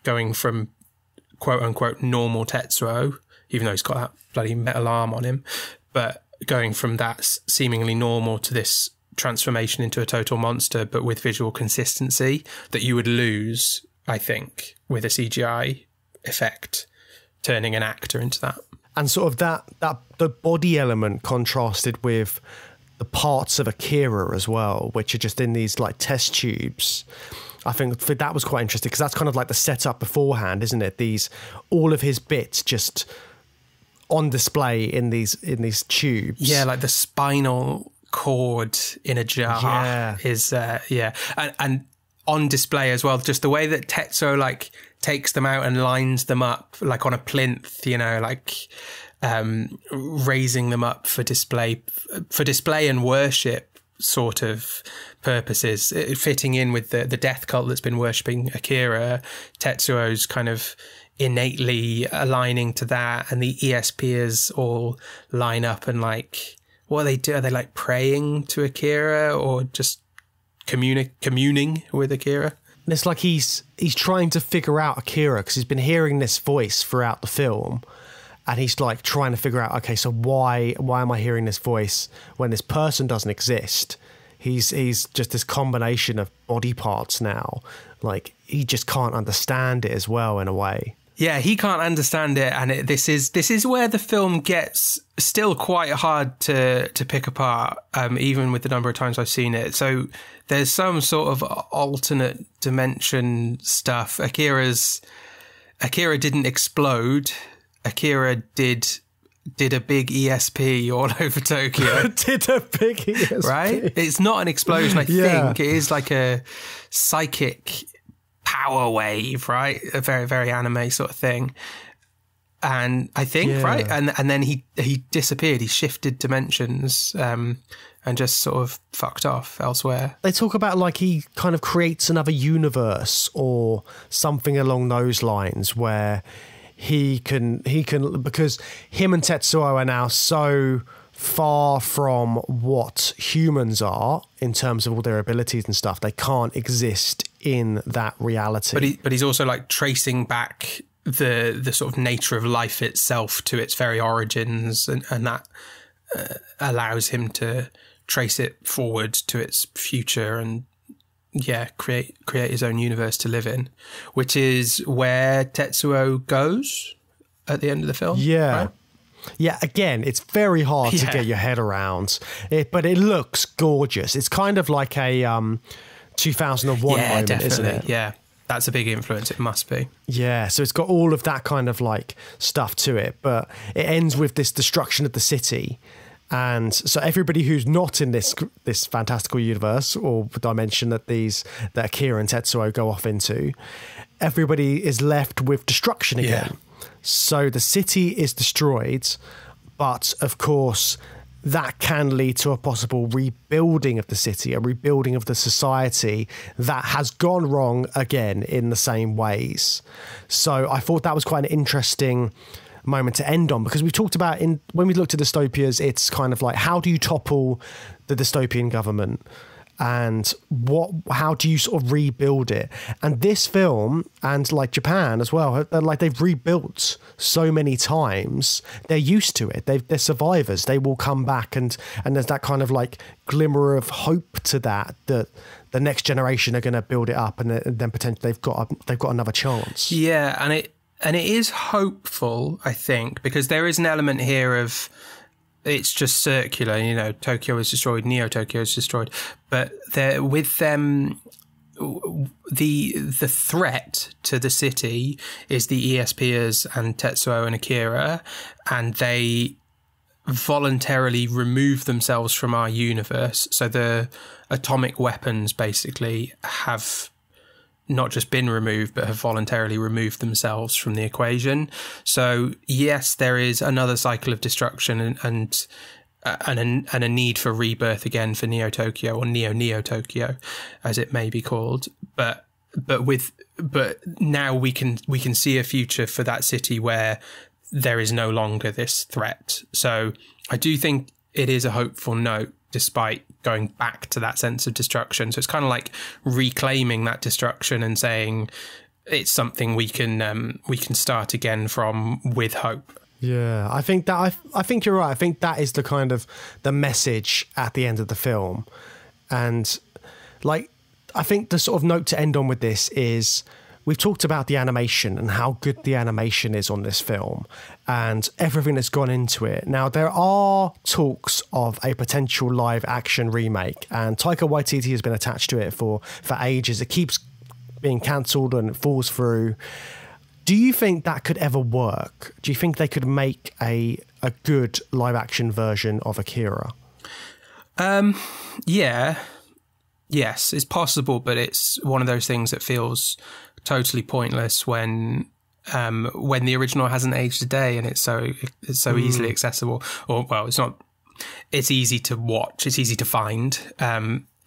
going from quote unquote normal Tetsuo, even though he's got that bloody metal arm on him, but going from that seemingly normal to this transformation into a total monster, but with visual consistency that you would lose, I think, with a CGI effect, turning an actor into that. And sort of the body element contrasted with the parts of Akira as well, which are just in these like test tubes. I think that was quite interesting, because that's kind of like the setup beforehand, isn't it? All of his bits just on display in these tubes. Yeah, like the spinal cord in a jar is and on display as well. Just the way that Tetsuo like takes them out and lines them up like on a plinth, you know, like raising them up for display and worship sort of purposes, fitting in with the death cult that's been worshipping Akira. Tetsuo's kind of innately aligning to that, and the ESPers all line up and like, what they do? Are they like praying to Akira or just communing with Akira? And it's like he's trying to figure out Akira because he's been hearing this voice throughout the film, and he's like trying to figure out, okay, so why am I hearing this voice when this person doesn't exist? He's just this combination of body parts now. Like, he just can't understand it as well in a way. Yeah, he can't understand it, and this is where the film gets still quite hard to pick apart, even with the number of times I've seen it. So there's some sort of alternate dimension stuff. Akira didn't explode. Akira did a big ESP all over Tokyo. Did a big ESP. Right? It's not an explosion, I think. It is like a psychic power wave, right? A very, very anime sort of thing. And I think, right? And then he disappeared. He shifted dimensions and just sort of fucked off elsewhere. They talk about like he kind of creates another universe or something along those lines where he can because him and Tetsuo are now so far from what humans are in terms of all their abilities and stuff, they can't exist in that reality. But he's also like tracing back the sort of nature of life itself to its very origins, and that allows him to trace it forward to its future and create his own universe to live in, which is where Tetsuo goes at the end of the film. Yeah. Right? Yeah, again, it's very hard to get your head around it, but it looks gorgeous. It's kind of like a 2001 moment, definitely. Isn't it? Yeah, that's a big influence. It must be. Yeah, so it's got all of that kind of like stuff to it, but it ends with this destruction of the city. And so everybody who's not in this fantastical universe or dimension that Akira and Tetsuo go off into, everybody is left with destruction again. Yeah. So the city is destroyed, but of course that can lead to a possible rebuilding of the city, a rebuilding of the society that has gone wrong again in the same ways. So I thought that was quite an interesting moment to end on, because we talked about when we looked at dystopias, it's kind of like, how do you topple the dystopian government? And how do you sort of rebuild it? And this film, and like Japan as well, like they've rebuilt so many times, they're used to it. They're survivors. They will come back, and there's that kind of like glimmer of hope to that the next generation are going to build it up, and then potentially they've got another chance. Yeah, and it is hopeful, I think, because there is an element here of, it's just circular, you know, Tokyo is destroyed, Neo Tokyo is destroyed, but with them, the threat to the city is the ESPers and Tetsuo and Akira, and they voluntarily remove themselves from our universe. So the atomic weapons basically have not just been removed, but have voluntarily removed themselves from the equation. So yes, there is another cycle of destruction and a need for rebirth again for Neo Tokyo, or Neo Tokyo, as it may be called. But now we can see a future for that city where there is no longer this threat. So I do think it is a hopeful note, despite going back to that sense of destruction. So it's kind of like reclaiming that destruction and saying it's something we can start again from with hope. Yeah, I think you're right. I think that is the kind of the message at the end of the film. And like, I think the sort of note to end on with this is, we've talked about the animation and how good the animation is on this film and everything that's gone into it. Now, there are talks of a potential live action remake, and Taika Waititi has been attached to it for ages. It keeps being cancelled and it falls through. Do you think that could ever work? Do you think they could make a good live action version of Akira? Yeah. Yes, it's possible, but it's one of those things that feels totally pointless when the original hasn't aged a day and it's so easily accessible. Or, well, it's not. It's easy to watch. It's easy to find.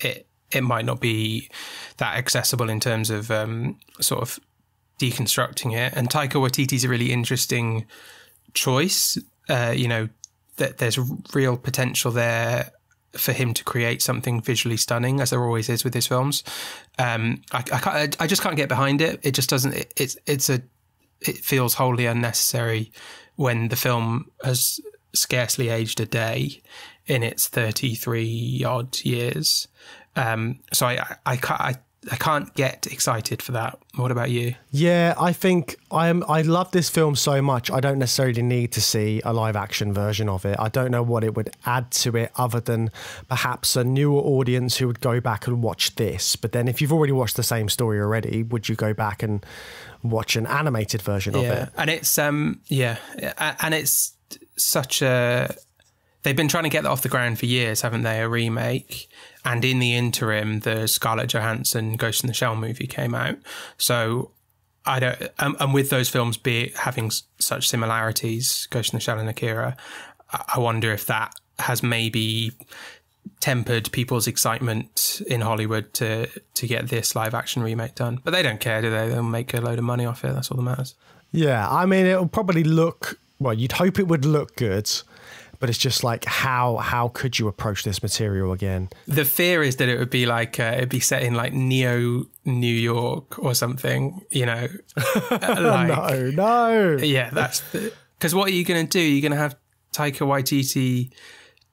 It might not be that accessible in terms of sort of deconstructing it. And Taika Waititi's a really interesting choice. That there's real potential there for him to create something visually stunning, as there always is with his films. I just can't get behind it. It just doesn't. It feels wholly unnecessary when the film has scarcely aged a day in its 33 odd years. So I can't get excited for that. What about you? Yeah, I think I love this film so much. I don't necessarily need to see a live action version of it. I don't know what it would add to it other than perhaps a newer audience who would go back and watch this. But then if you've already watched the same story already, would you go back and watch an animated version of it? And it's and it's such a... They've been trying to get that off the ground for years, haven't they? A remake. And in the interim, the Scarlett Johansson Ghost in the Shell movie came out. So I don't... And with those films having such similarities, Ghost in the Shell and Akira, I wonder if that has maybe tempered people's excitement in Hollywood to get this live action remake done. But they don't care, do they? They'll make a load of money off it. That's all that matters. Yeah, I mean, it'll probably look... Well, you'd hope it would look good. But it's just like, how could you approach this material again? The fear is that it would be like, it'd be set in like New York or something, like, No. Yeah, that's... Because what are you going to do? You're going to have Taika Waititi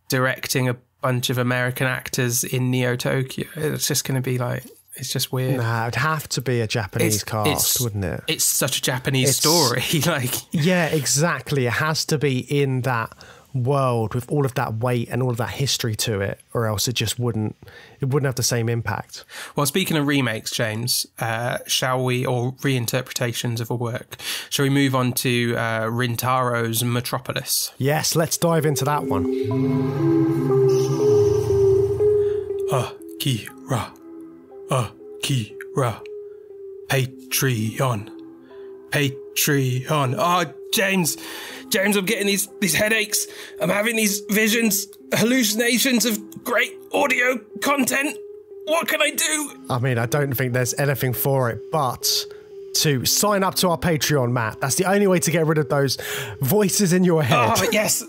directing a bunch of American actors in Neo Tokyo. It's just going to be like... It's just weird. Nah, it'd have to be a Japanese cast, wouldn't it? It's such a Japanese story. Like, yeah, exactly. It has to be in that world with all of that weight and all of that history to it, or else it just wouldn't have the same impact. Well, speaking of remakes, James, shall we, or reinterpretations of a work, shall we move on to Rintaro's Metropolis? Yes, let's dive into that one. Akira, Patreon. Oh, James, I'm getting these headaches. I'm having these visions, hallucinations of great audio content. What can I do? I mean, I don't think there's anything for it but to sign up to our Patreon, Matt. That's the only way to get rid of those voices in your head. Oh, yes.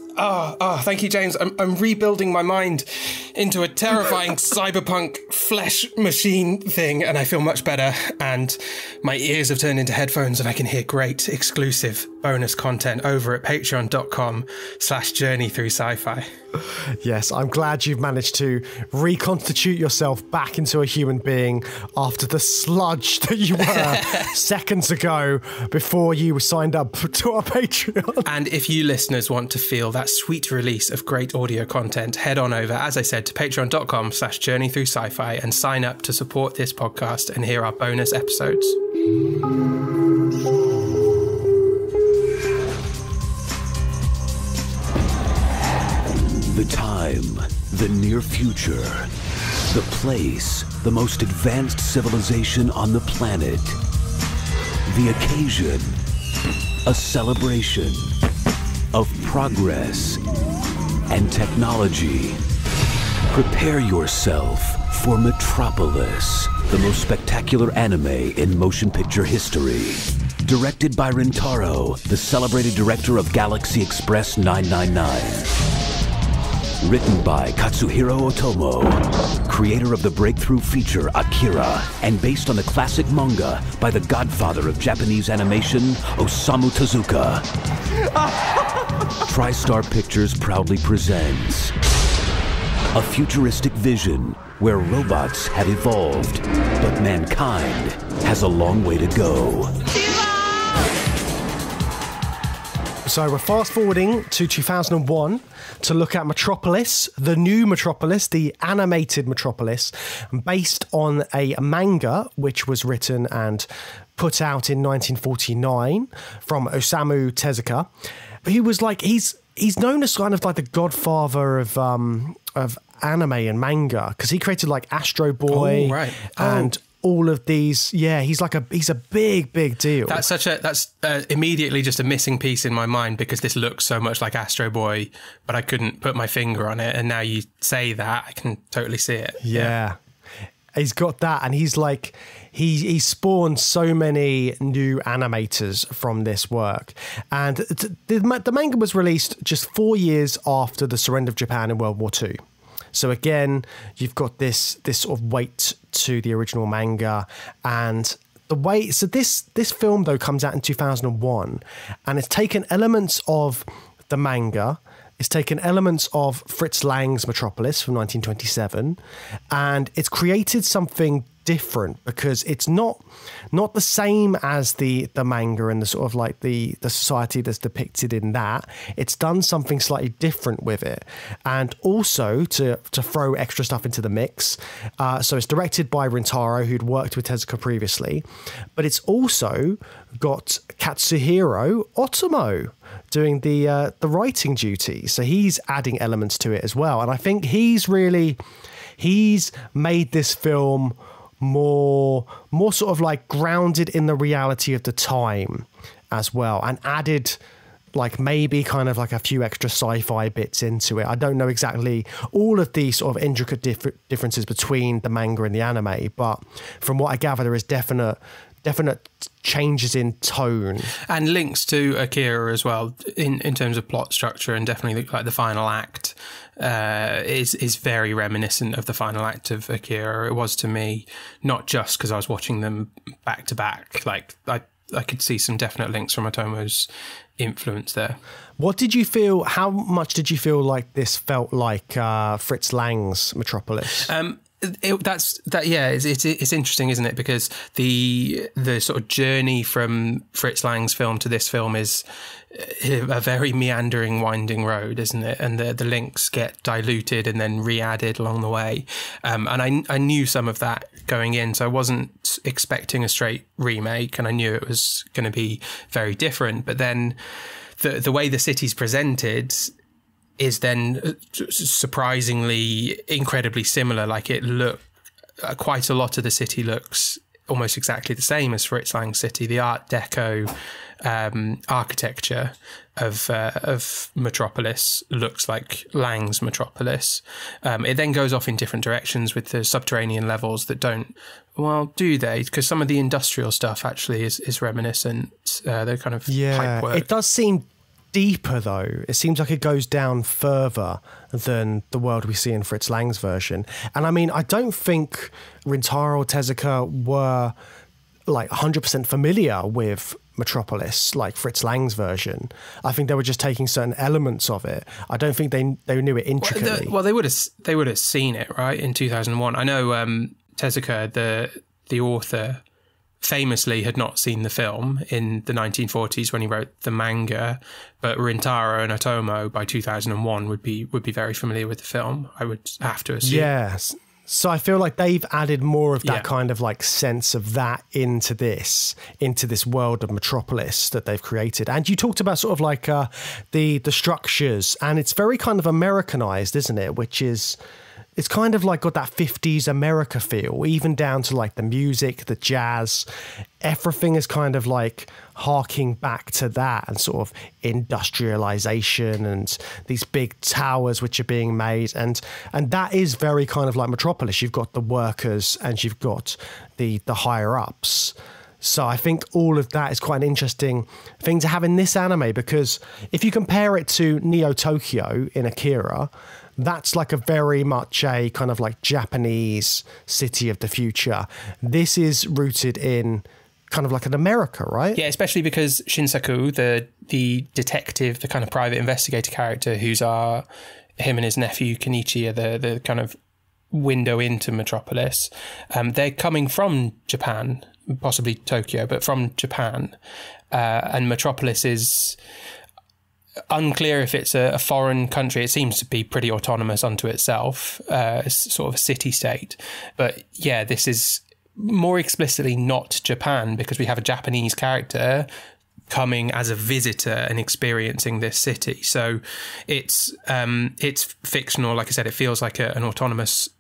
Thank you, James. I'm rebuilding my mind into a terrifying cyberpunk flesh machine thing, and I feel much better. And my ears have turned into headphones, and I can hear great exclusive bonus content over at patreon.com/journeythrough-sci-fi. Yes, I'm glad you've managed to reconstitute yourself back into a human being after the sludge that you were seconds ago before you signed up to our Patreon. And if you listeners want to feel that sweet release of great audio content, head on over, as I said, to patreon.com/journeythrough-sci-fi and sign up to support this podcast and hear our bonus episodes. The time, the near future, the place, the most advanced civilization on the planet. The occasion, a celebration of progress and technology. Prepare yourself for Metropolis, the most spectacular anime in motion picture history. Directed by Rintaro, the celebrated director of Galaxy Express 999. Written by Katsuhiro Otomo, creator of the breakthrough feature Akira, and based on the classic manga by the godfather of Japanese animation, Osamu Tezuka. TriStar Pictures proudly presents a futuristic vision where robots have evolved, but mankind has a long way to go. So we're fast forwarding to 2001 to look at Metropolis, the new Metropolis, the animated Metropolis, based on a manga which was written and put out in 1949 from Osamu Tezuka. He was like, he's known as kind of like the godfather of anime and manga, because he created like Astro Boy and all of these. Yeah, he's a big deal. That's immediately just a missing piece in my mind, because this looks so much like Astro Boy, but I couldn't put my finger on it. And now you say that, I can totally see it. Yeah. He's got that, and he's like, he spawned so many new animators from this work. And the manga was released just 4 years after the surrender of Japan in World War II. So again, you've got this sort of weight to the original manga, and the way. So this film though comes out in 2001, and it's taken elements of the manga. It's taken elements of Fritz Lang's Metropolis from 1927, and it's created something different, because it's not the same as the manga and the sort of like the society that's depicted in that. It's done something slightly different with it, and also to throw extra stuff into the mix. So it's directed by Rintaro, who'd worked with Tezuka previously, but it's also got Katsuhiro Otomo doing the writing duty. So he's adding elements to it as well, and I think he's made this film more sort of like grounded in the reality of the time as well, and added like maybe kind of like a few extra sci-fi bits into it. I don't know exactly all of the sort of intricate differences between the manga and the anime, but from what I gather, there is definite changes in tone and links to Akira as well in terms of plot structure, and definitely like the final act is very reminiscent of the final act of Akira. It was to me, not just because I was watching them back to back. Like I could see some definite links from Otomo's influence there. What did you feel? How much did you feel like this felt like Fritz Lang's Metropolis? It's interesting, isn't it? Because the sort of journey from Fritz Lang's film to this film is a very meandering, winding road, isn't it? And the links get diluted and then re-added along the way. And I knew some of that going in, so I wasn't expecting a straight remake, and I knew it was going to be very different. But then the way the city's presented is then surprisingly incredibly similar. Like quite a lot of the city looks almost exactly the same as Fritz Lang's city. The Art Deco architecture of Metropolis looks like Lang's Metropolis. It then goes off in different directions with the subterranean levels that don't. Well, do they? Because some of the industrial stuff actually is reminiscent. They're kind of pipe work. It does seem deeper though. It seems like it goes down further than the world we see in Fritz Lang's version. And I mean, I don't think Rintaro or Tezuka were like 100% familiar with Metropolis like Fritz Lang's version. I think they were just taking certain elements of it. I don't think they knew it intricately. Well, they would have seen it, right, in 2001. I know Tezuka, the author, famously had not seen the film in the 1940s when he wrote the manga, but Rintaro and Otomo by 2001 would be very familiar with the film, I would have to assume. Yes. So I feel like they've added more of that kind of like sense of that into this world of Metropolis that they've created. And you talked about sort of like the structures, and it's very kind of Americanized, isn't it? Which is, it's kind of like got that 50s America feel, even down to like the music, the jazz. Everything is kind of like harking back to that, and sort of industrialization and these big towers which are being made. And that is very kind of like Metropolis. You've got the workers and you've got the higher ups. So I think all of that is quite an interesting thing to have in this anime, because if you compare it to Neo Tokyo in Akira, that's like a very much a kind of like Japanese city of the future. This is rooted in kind of like an America, right? Yeah, especially because Shinsaku, the detective, the kind of private investigator character, him and his nephew Kenichi are the kind of window into Metropolis. They're coming from Japan, possibly Tokyo, but from Japan. And Metropolis is, unclear if it's a foreign country. It seems to be pretty autonomous unto itself, sort of a city-state. But yeah, this is more explicitly not Japan, because we have a Japanese character coming as a visitor and experiencing this city. So it's fictional. Like I said, it feels like an autonomous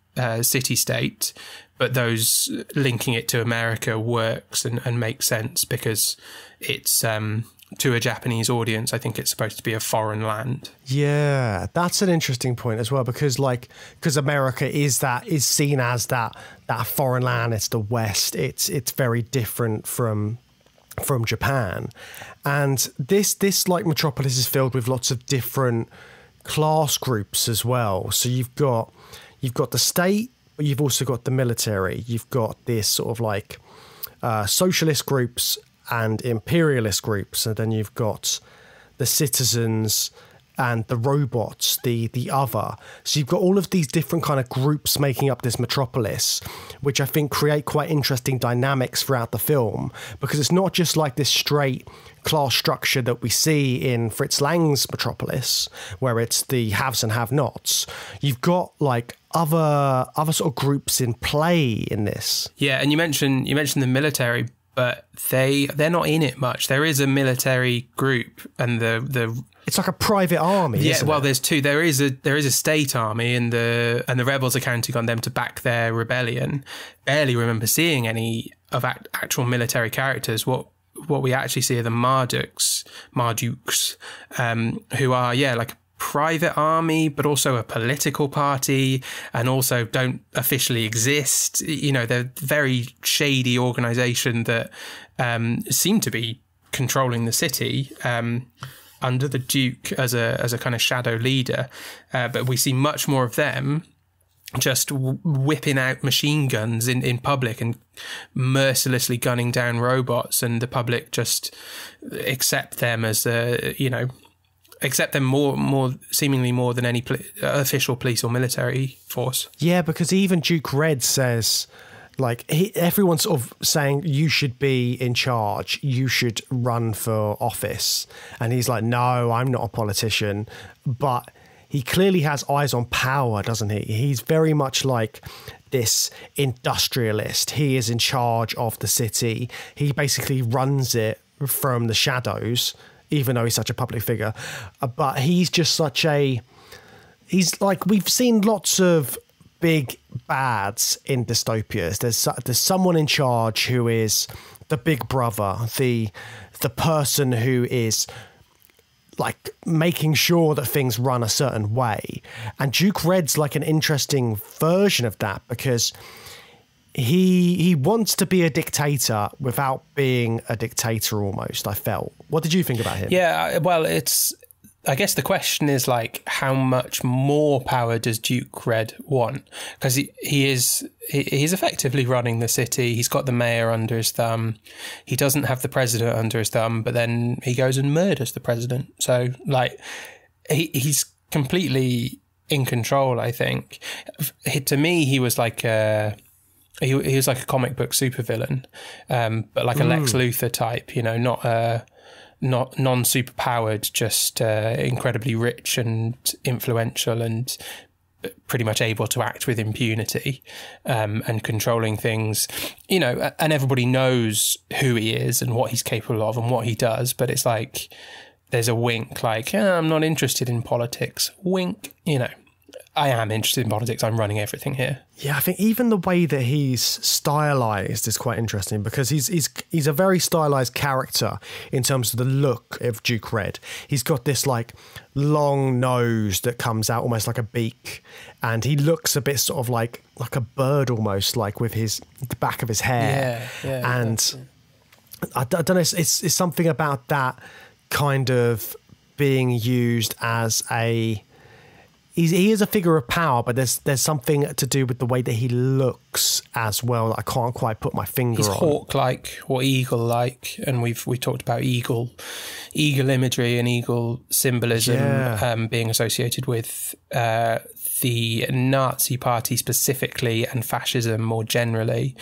city-state, but those linking it to America works and makes sense because it's to a Japanese audience. I think it's supposed to be a foreign land. Yeah, that's an interesting point as well, because America is seen as that foreign land. It's the West. It's very different from Japan, and this like Metropolis is filled with lots of different class groups as well. So you've got the state, but you've also got the military. You've got this sort of like socialist groups and imperialist groups, and then you've got the citizens and the robots, the other. So you've got all of these different kind of groups making up this metropolis, which I think create quite interesting dynamics throughout the film, because it's not just like this straight class structure that we see in Fritz Lang's Metropolis, where it's the haves and have-nots. You've got like other sort of groups in play in this. Yeah, and you mentioned the military, but they're not in it much. There is a military group, and it's like a private army. Yeah, isn't well, it? there's two. There is a state army, and the rebels are counting on them to back their rebellion. Barely remember seeing any of actual military characters. What we actually see are the Mardukes, who are like a private army, but also a political party, and also don't officially exist. You know, they're a very shady organisation that seem to be controlling the city under the Duke as a kind of shadow leader. But we see much more of them just whipping out machine guns in public and mercilessly gunning down robots, and the public just accept them as accept them seemingly more than any official police or military force. Yeah, because even Duke Red says, like, everyone's sort of saying you should be in charge, you should run for office, and he's like, no, I'm not a politician. But he clearly has eyes on power, doesn't he? He's very much like this industrialist. He is in charge of the city. He basically runs it from the shadows, even though he's such a public figure. But he's just he's like, we've seen lots of big bads in dystopias. There's someone in charge who is the big brother, the person who is like making sure that things run a certain way. And Duke Red's like an interesting version of that, because he wants to be a dictator without being a dictator almost, I felt. What did you think about him? Yeah, well, I guess the question is, like, how much more power does Duke Red want? Because he's effectively running the city. He's got the mayor under his thumb. He doesn't have the president under his thumb, but then he goes and murders the president. So, like, he's completely in control, I think. To me, he was like he was like a comic book supervillain, but like a Lex Luthor type, you know, not non-superpowered, just incredibly rich and influential and pretty much able to act with impunity, and controlling things, you know, and everybody knows who he is and what he's capable of and what he does. But it's like, there's a wink, like, I'm not interested in politics. Wink, you know, I am interested in politics. I'm running everything here. Yeah, I think even the way that he's stylized is quite interesting, because he's a very stylized character in terms of the look of Duke Red. He's got this like long nose that comes out almost like a beak, and he looks a bit sort of like a bird almost, like with the back of his hair. Yeah, and I don't know. It's something about that kind of being used as he is a figure of power, but there's something to do with the way that he looks as well that I can't quite put my finger He's on. hawk-like or eagle-like, and we talked about eagle imagery and eagle symbolism being associated with the Nazi Party specifically, and fascism more generally,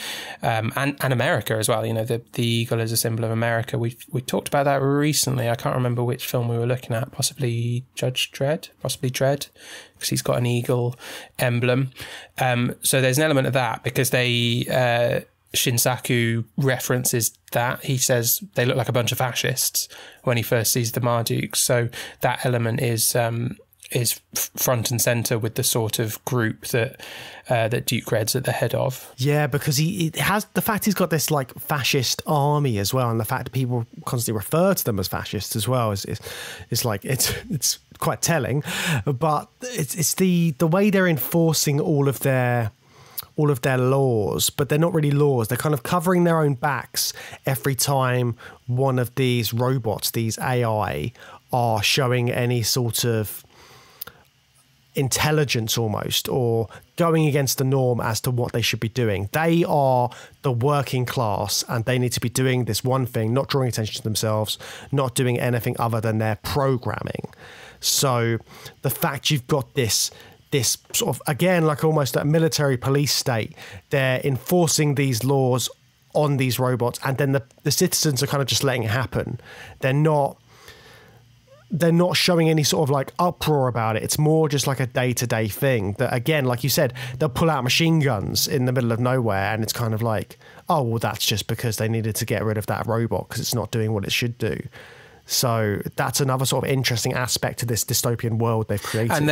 and America as well. You know, the eagle is a symbol of America. We talked about that recently. I can't remember which film we were looking at. Possibly Dredd, because he's got an eagle emblem. So there's an element of that, because Shinsaku references that. He says they look like a bunch of fascists when he first sees the Mardukes. So that element is front and center with the sort of group that Duke Red's at the head of. Yeah, because he has the fact he's got this like fascist army as well, and the fact that people constantly refer to them as fascists as well is like it's quite telling. But it's the way they're enforcing all of their laws, but they're not really laws. They're kind of covering their own backs every time one of these robots, these AI, are showing any sort of intelligence almost, or going against the norm as to what they should be doing. They are the working class, and they need to be doing this one thing, not drawing attention to themselves, not doing anything other than their programming. So the fact you've got this sort of, again, like almost a military police state, they're enforcing these laws on these robots, and then the citizens are kind of just letting it happen. They're not showing any sort of like uproar about it. It's more just like a day-to-day thing that, again, like you said, they'll pull out machine guns in the middle of nowhere, and it's kind of like, oh, well, that's just because they needed to get rid of that robot because it's not doing what it should do. So that's another sort of interesting aspect to this dystopian world they've created. And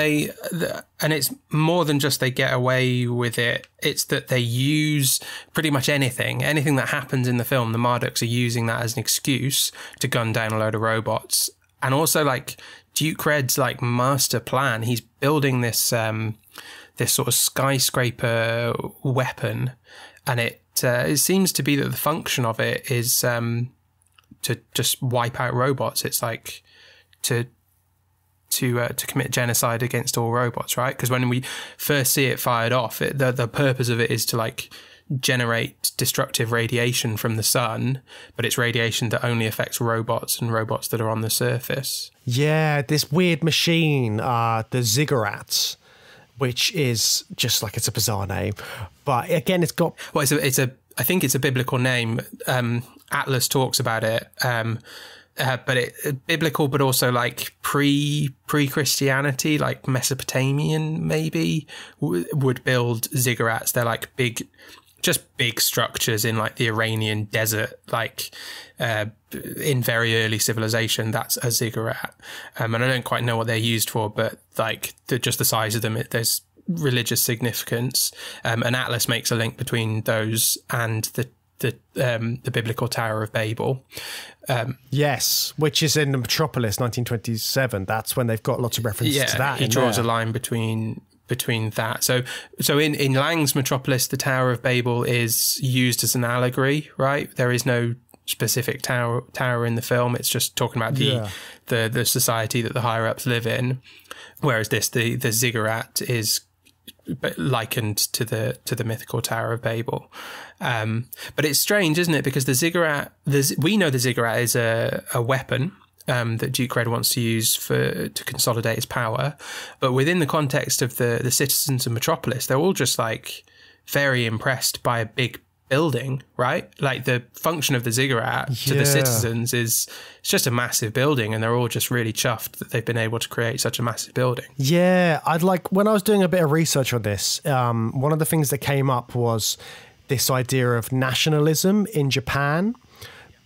it's more than just they get away with it. It's that they use pretty much anything that happens in the film. The Marduks are using that as an excuse to gun down a load of robots. And also, like, Duke Red's like master plan, he's building this this sort of skyscraper weapon, and it seems to be that the function of it is to just wipe out robots. It's like to commit genocide against all robots, right? Because when we first see it fired off, the purpose of it is to like generate destructive radiation from the sun, but it's radiation that only affects robots and robots that are on the surface. Yeah, this weird machine, the Ziggurat, which is just like, it's a bizarre name, but again, it's got... Well, I think it's a biblical name. Atlas talks about it, but it biblical, but also like pre-Christianity, like Mesopotamian maybe, would build ziggurats. They're like big structures in like the Iranian desert, like in very early civilization. That's a ziggurat, and I don't quite know what they're used for, but like just the size of them, there's religious significance. And Atlas makes a link between those and the biblical Tower of Babel. Yes, which is in Metropolis, 1927. That's when they've got lots of references to that. He draws a line between that. So in Lang's Metropolis, the Tower of Babel is used as an allegory, right? There is no specific tower in the film. It's just talking about the society that the higher ups live in. Whereas the ziggurat is likened to the mythical Tower of Babel. But it's strange, isn't it? Because the ziggurat, we know the ziggurat is a weapon that Duke Red wants to use to consolidate his power. But within the context of the citizens of Metropolis, they're all just like very impressed by a big building, right? Like the function of the ziggurat to the citizens it's just a massive building, and they're all just really chuffed that they've been able to create such a massive building. Yeah, when I was doing a bit of research on this, one of the things that came up was this idea of nationalism in Japan.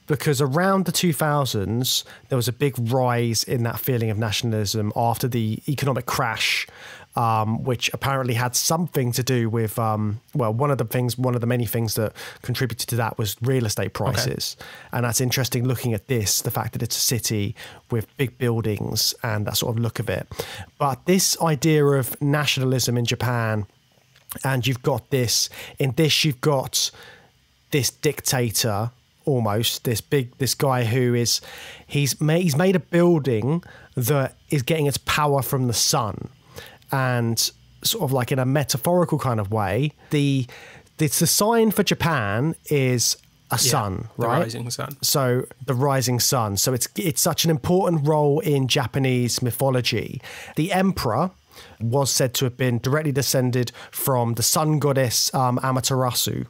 Because around the 2000s, there was a big rise in that feeling of nationalism after the economic crash, which apparently had something to do with, one of the many things that contributed to that was real estate prices. Okay. And that's interesting looking at the fact that it's a city with big buildings and that sort of look of it. But this idea of nationalism in Japan, and you've got this dictator, almost this guy who he's made a building that is getting its power from the sun, and sort of like in a metaphorical kind of way, the sign for Japan is a sun, right? The rising sun. So the rising sun. So it's such an important role in Japanese mythology. The emperor was said to have been directly descended from the sun goddess Amaterasu.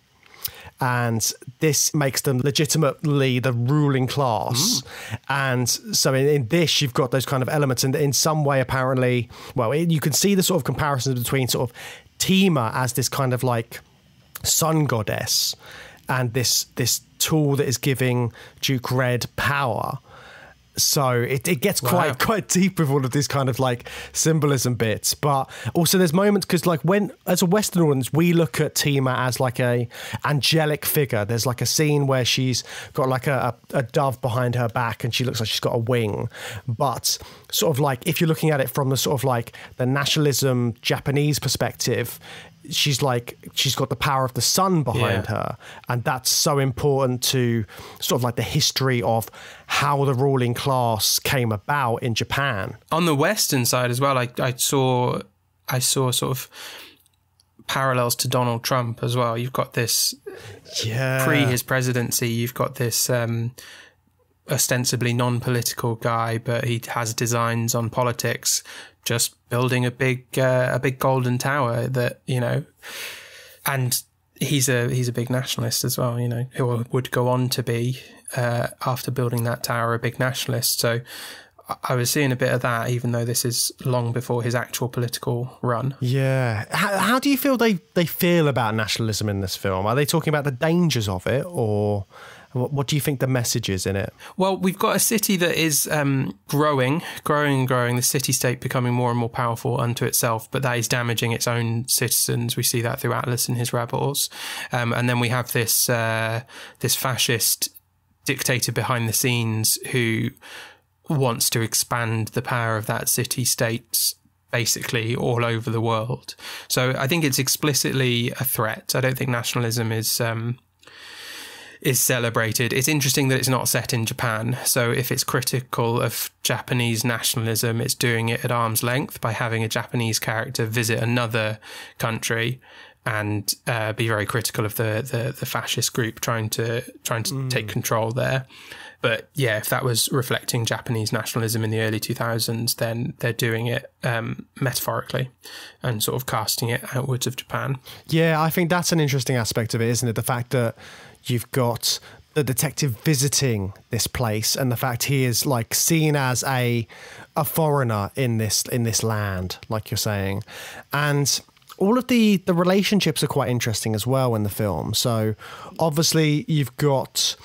And this makes them legitimately the ruling class. And so in this, you've got those kind of elements. And in some way, apparently, well, you can see the sort of comparisons between sort of Tima as this kind of like sun goddess and this tool that is giving Duke Red power. So it gets quite deep with all of these kind of like symbolism bits, but also there's moments because like when as a Western audience we look at Tima as like a angelic figure. There's like a scene where she's got like a dove behind her back and she looks like she's got a wing, but sort of like if you're looking at it from the sort of like the nationalism Japanese perspective, she's got the power of the sun behind her, and that's so important to sort of like the history of how the ruling class came about in Japan. On the Western side as well, I saw sort of parallels to Donald Trump as well. You've got this pre his presidency, you've got this ostensibly non-political guy, but he has designs on politics, just building a big golden tower that, you know, and he's a big nationalist as well, you know, who would go on to be after building that tower a big nationalist. So I was seeing a bit of that, even though this is long before his actual political run. Yeah. How do you feel they feel about nationalism in this film? Are they talking about the dangers of it, or what do you think the message is in it? Well, we've got a city that is growing, the city-state becoming more and more powerful unto itself, but that is damaging its own citizens. We see that through Atlas and his rebels. And then we have this fascist dictator behind the scenes who wants to expand the power of that city-state basically all over the world. So I think it's explicitly a threat. I don't think nationalism is celebrated. It's interesting that it's not set in Japan. So if it's critical of Japanese nationalism, it's doing it at arm's length by having a Japanese character visit another country and be very critical of the fascist group trying to take control there. But yeah, if that was reflecting Japanese nationalism in the early 2000s, then they're doing it metaphorically and sort of casting it outwards of Japan. Yeah, I think that's an interesting aspect of it, isn't it? The fact that you've got the detective visiting this place and the fact he is like seen as a foreigner in this land, like you're saying. And all of the relationships are quite interesting as well in the film. So obviously you've got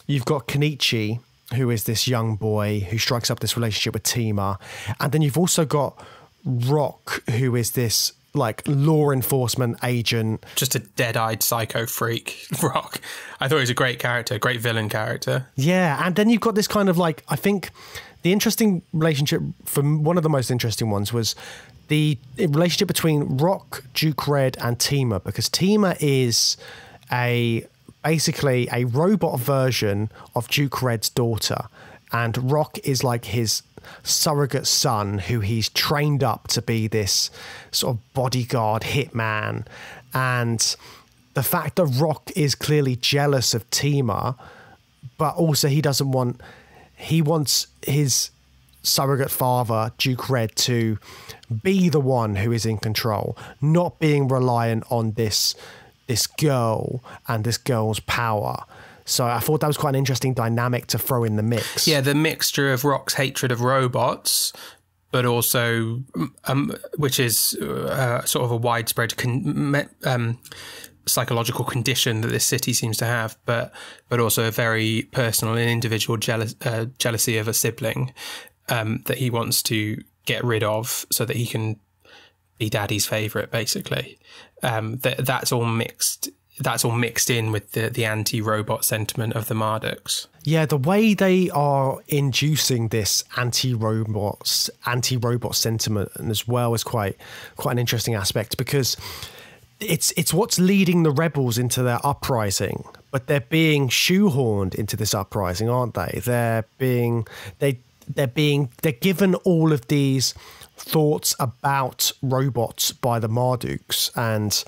Kenichi, who is this young boy who strikes up this relationship with Tima. And then you've also got Rock, who is this like law enforcement agent. Just a dead-eyed psycho freak, Rock. I thought he was a great character, great villain character. Yeah, and then you've got this kind of like, I think the interesting relationship, for one of the most interesting ones, was the relationship between Rock, Duke Red and Tima, because Tima is basically a robot version of Duke Red's daughter, and Rock is like his surrogate son who he's trained up to be this sort of bodyguard hitman. And the fact that Rock is clearly jealous of Tima, but also he wants his surrogate father, Duke Red, to be the one who is in control, not being reliant on this girl and this girl's power. So I thought that was quite an interesting dynamic to throw in the mix. Yeah, the mixture of Rock's hatred of robots, but also, which is sort of a widespread psychological condition that this city seems to have, but also a very personal and individual jealousy of a sibling that he wants to get rid of so that he can be daddy's favourite, basically. That's all mixed. That's all mixed in with the anti-robot sentiment of the Marduks. Yeah, the way they are inducing this anti-robot sentiment as well is quite an interesting aspect, because it's what's leading the rebels into their uprising, but they're being shoehorned into this uprising, aren't they? They're given all of these thoughts about robots by the Marduks, and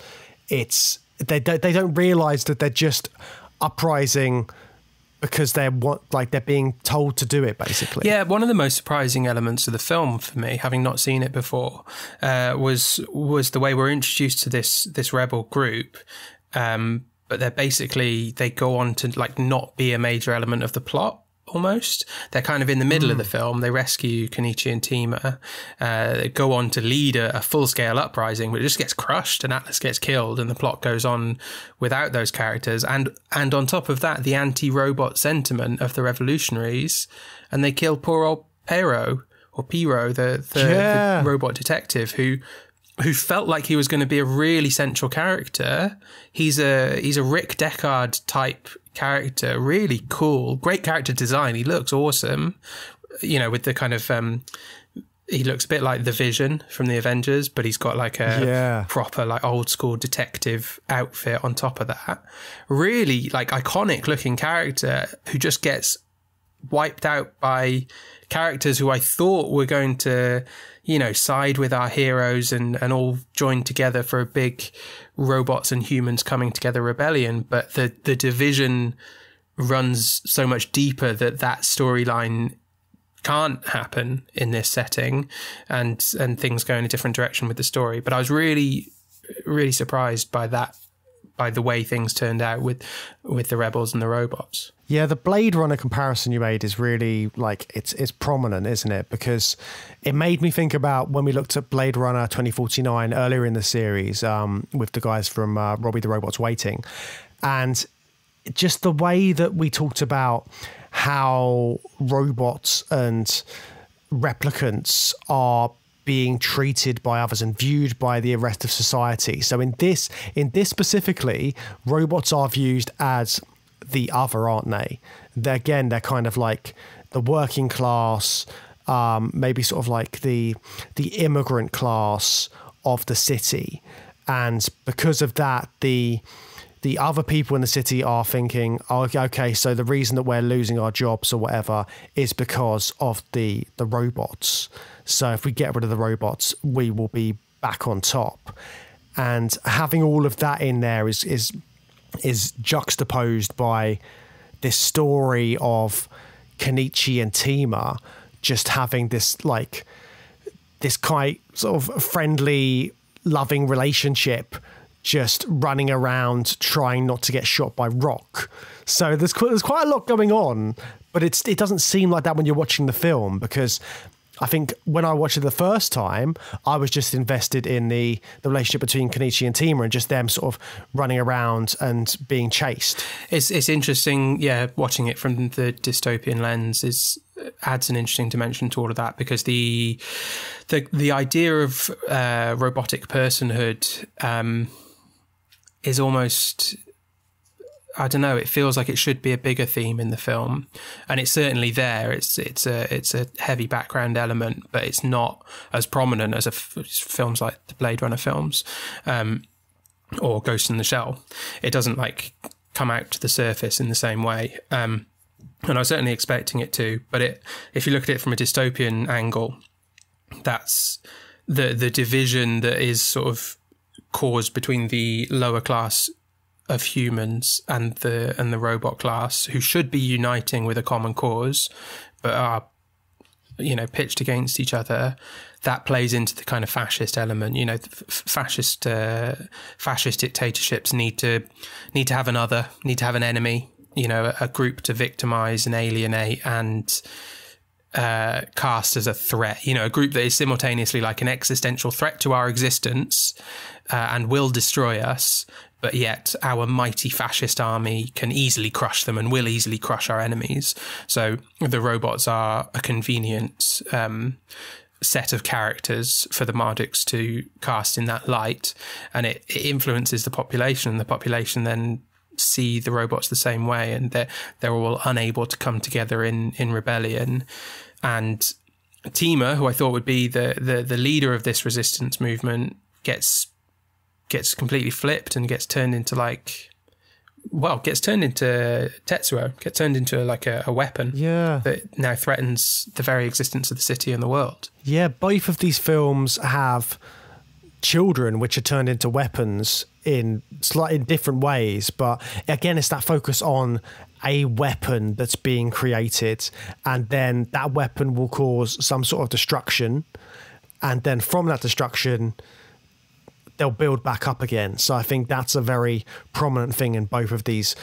they don't realize that they're just uprising because they're being told to do it, basically. Yeah, one of the most surprising elements of the film for me, having not seen it before, was the way we're introduced to this rebel group. But they go on to like not be a major element of the plot. Almost, they're kind of in the middle of the film. They rescue Kenichi and Tima. They go on to lead a full-scale uprising, but it just gets crushed, and Atlas gets killed, and the plot goes on without those characters. And on top of that, the anti-robot sentiment of the revolutionaries, and they kill poor old Pero, the robot detective who felt like he was going to be a really central character. He's a Rick Deckard type character, really cool, great character design. He looks awesome, with the kind of he looks a bit like the Vision from the Avengers, but he's got like a proper like old school detective outfit on top of that. Really like iconic looking character who just gets wiped out by characters who I thought were going to side with our heroes and all join together for a big robots and humans coming together rebellion. But the division runs so much deeper that by can't happen in this setting, and things go in a different direction with the story. But I was really, really surprised by that, by the way things turned out with the rebels and the robots. Yeah, the Blade Runner comparison you made is really it's prominent, isn't it? Because it made me think about when we looked at Blade Runner 2049 earlier in the series with the guys from Robbie the Robot's Waiting, and just the way that we talked about how robots and replicants are being treated by others and viewed by the rest of society. So in this specifically, robots are viewed as the other, aren't they? They're kind of like the working class, maybe sort of like the immigrant class of the city. And because of that, the other people in the city are thinking, oh, okay, so the reason that we're losing our jobs or whatever is because of the robots. So if we get rid of the robots, we will be back on top. And having all of that in there is juxtaposed by this story of Kenichi and Tima just having this kind of friendly, loving relationship, just running around trying not to get shot by rock. So there's quite a lot going on, but it doesn't seem like that when you're watching the film, because I think when I watched it the first time, I was just invested in the relationship between Kenichi and Tima and just them sort of running around and being chased. It's interesting, watching it from the dystopian lens adds an interesting dimension to all of that, because the idea of robotic personhood is almost, I don't know, it feels like it should be a bigger theme in the film, and it's certainly there. It's a heavy background element, but it's not as prominent as films like the Blade Runner films or Ghost in the Shell. It doesn't come out to the surface in the same way, and I was certainly expecting it to. But if you look at it from a dystopian angle, that's the division that is sort of caused between the lower class of humans and the robot class, who should be uniting with a common cause, but are pitched against each other. That plays into the kind of fascist element. Fascist dictatorships need to have another, need to have an enemy. A group to victimize and alienate and cast as a threat. A group that is simultaneously like an existential threat to our existence and will destroy us, but yet our mighty fascist army can easily crush them and will easily crush our enemies. So the robots are a convenient set of characters for the Marduks to cast in that light, and it influences the population, and the population then see the robots the same way, and they're all unable to come together in rebellion. And Tima, who I thought would be the leader of this resistance movement, gets completely flipped and gets turned into gets turned into Tetsuo, gets turned into like a weapon that now threatens the very existence of the city and the world. Yeah, both of these films have children which are turned into weapons in slightly different ways, but again, it's that focus on a weapon that's being created, and then that weapon will cause some sort of destruction, and then from that destruction they'll build back up again. So I think that's a very prominent thing in both of these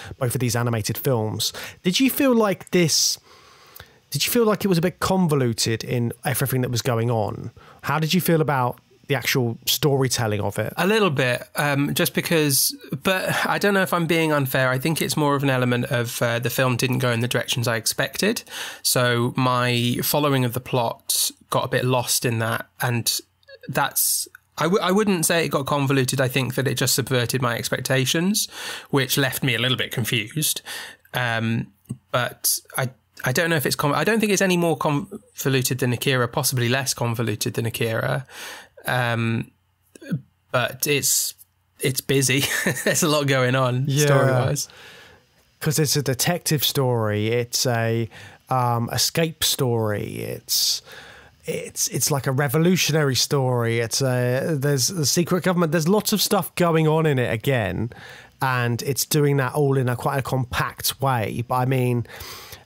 animated films. Did you feel like it was a bit convoluted in everything that was going on? How did you feel about the actual storytelling of it? A little bit, just because, but I don't know if I'm being unfair. I think it's more of an element of the film didn't go in the directions I expected. So my following of the plot got a bit lost in that. And that's, I wouldn't say it got convoluted. I think that it just subverted my expectations, which left me a little bit confused. But I don't know if it's, I don't think it's any more convoluted than Akira, possibly less convoluted than Akira. But it's busy. There's a lot going on story-wise. Because it's a detective story. It's a escape story. It's like a revolutionary story. There's a secret government. There's lots of stuff going on in it again, and it's doing that all in quite a compact way. But I mean,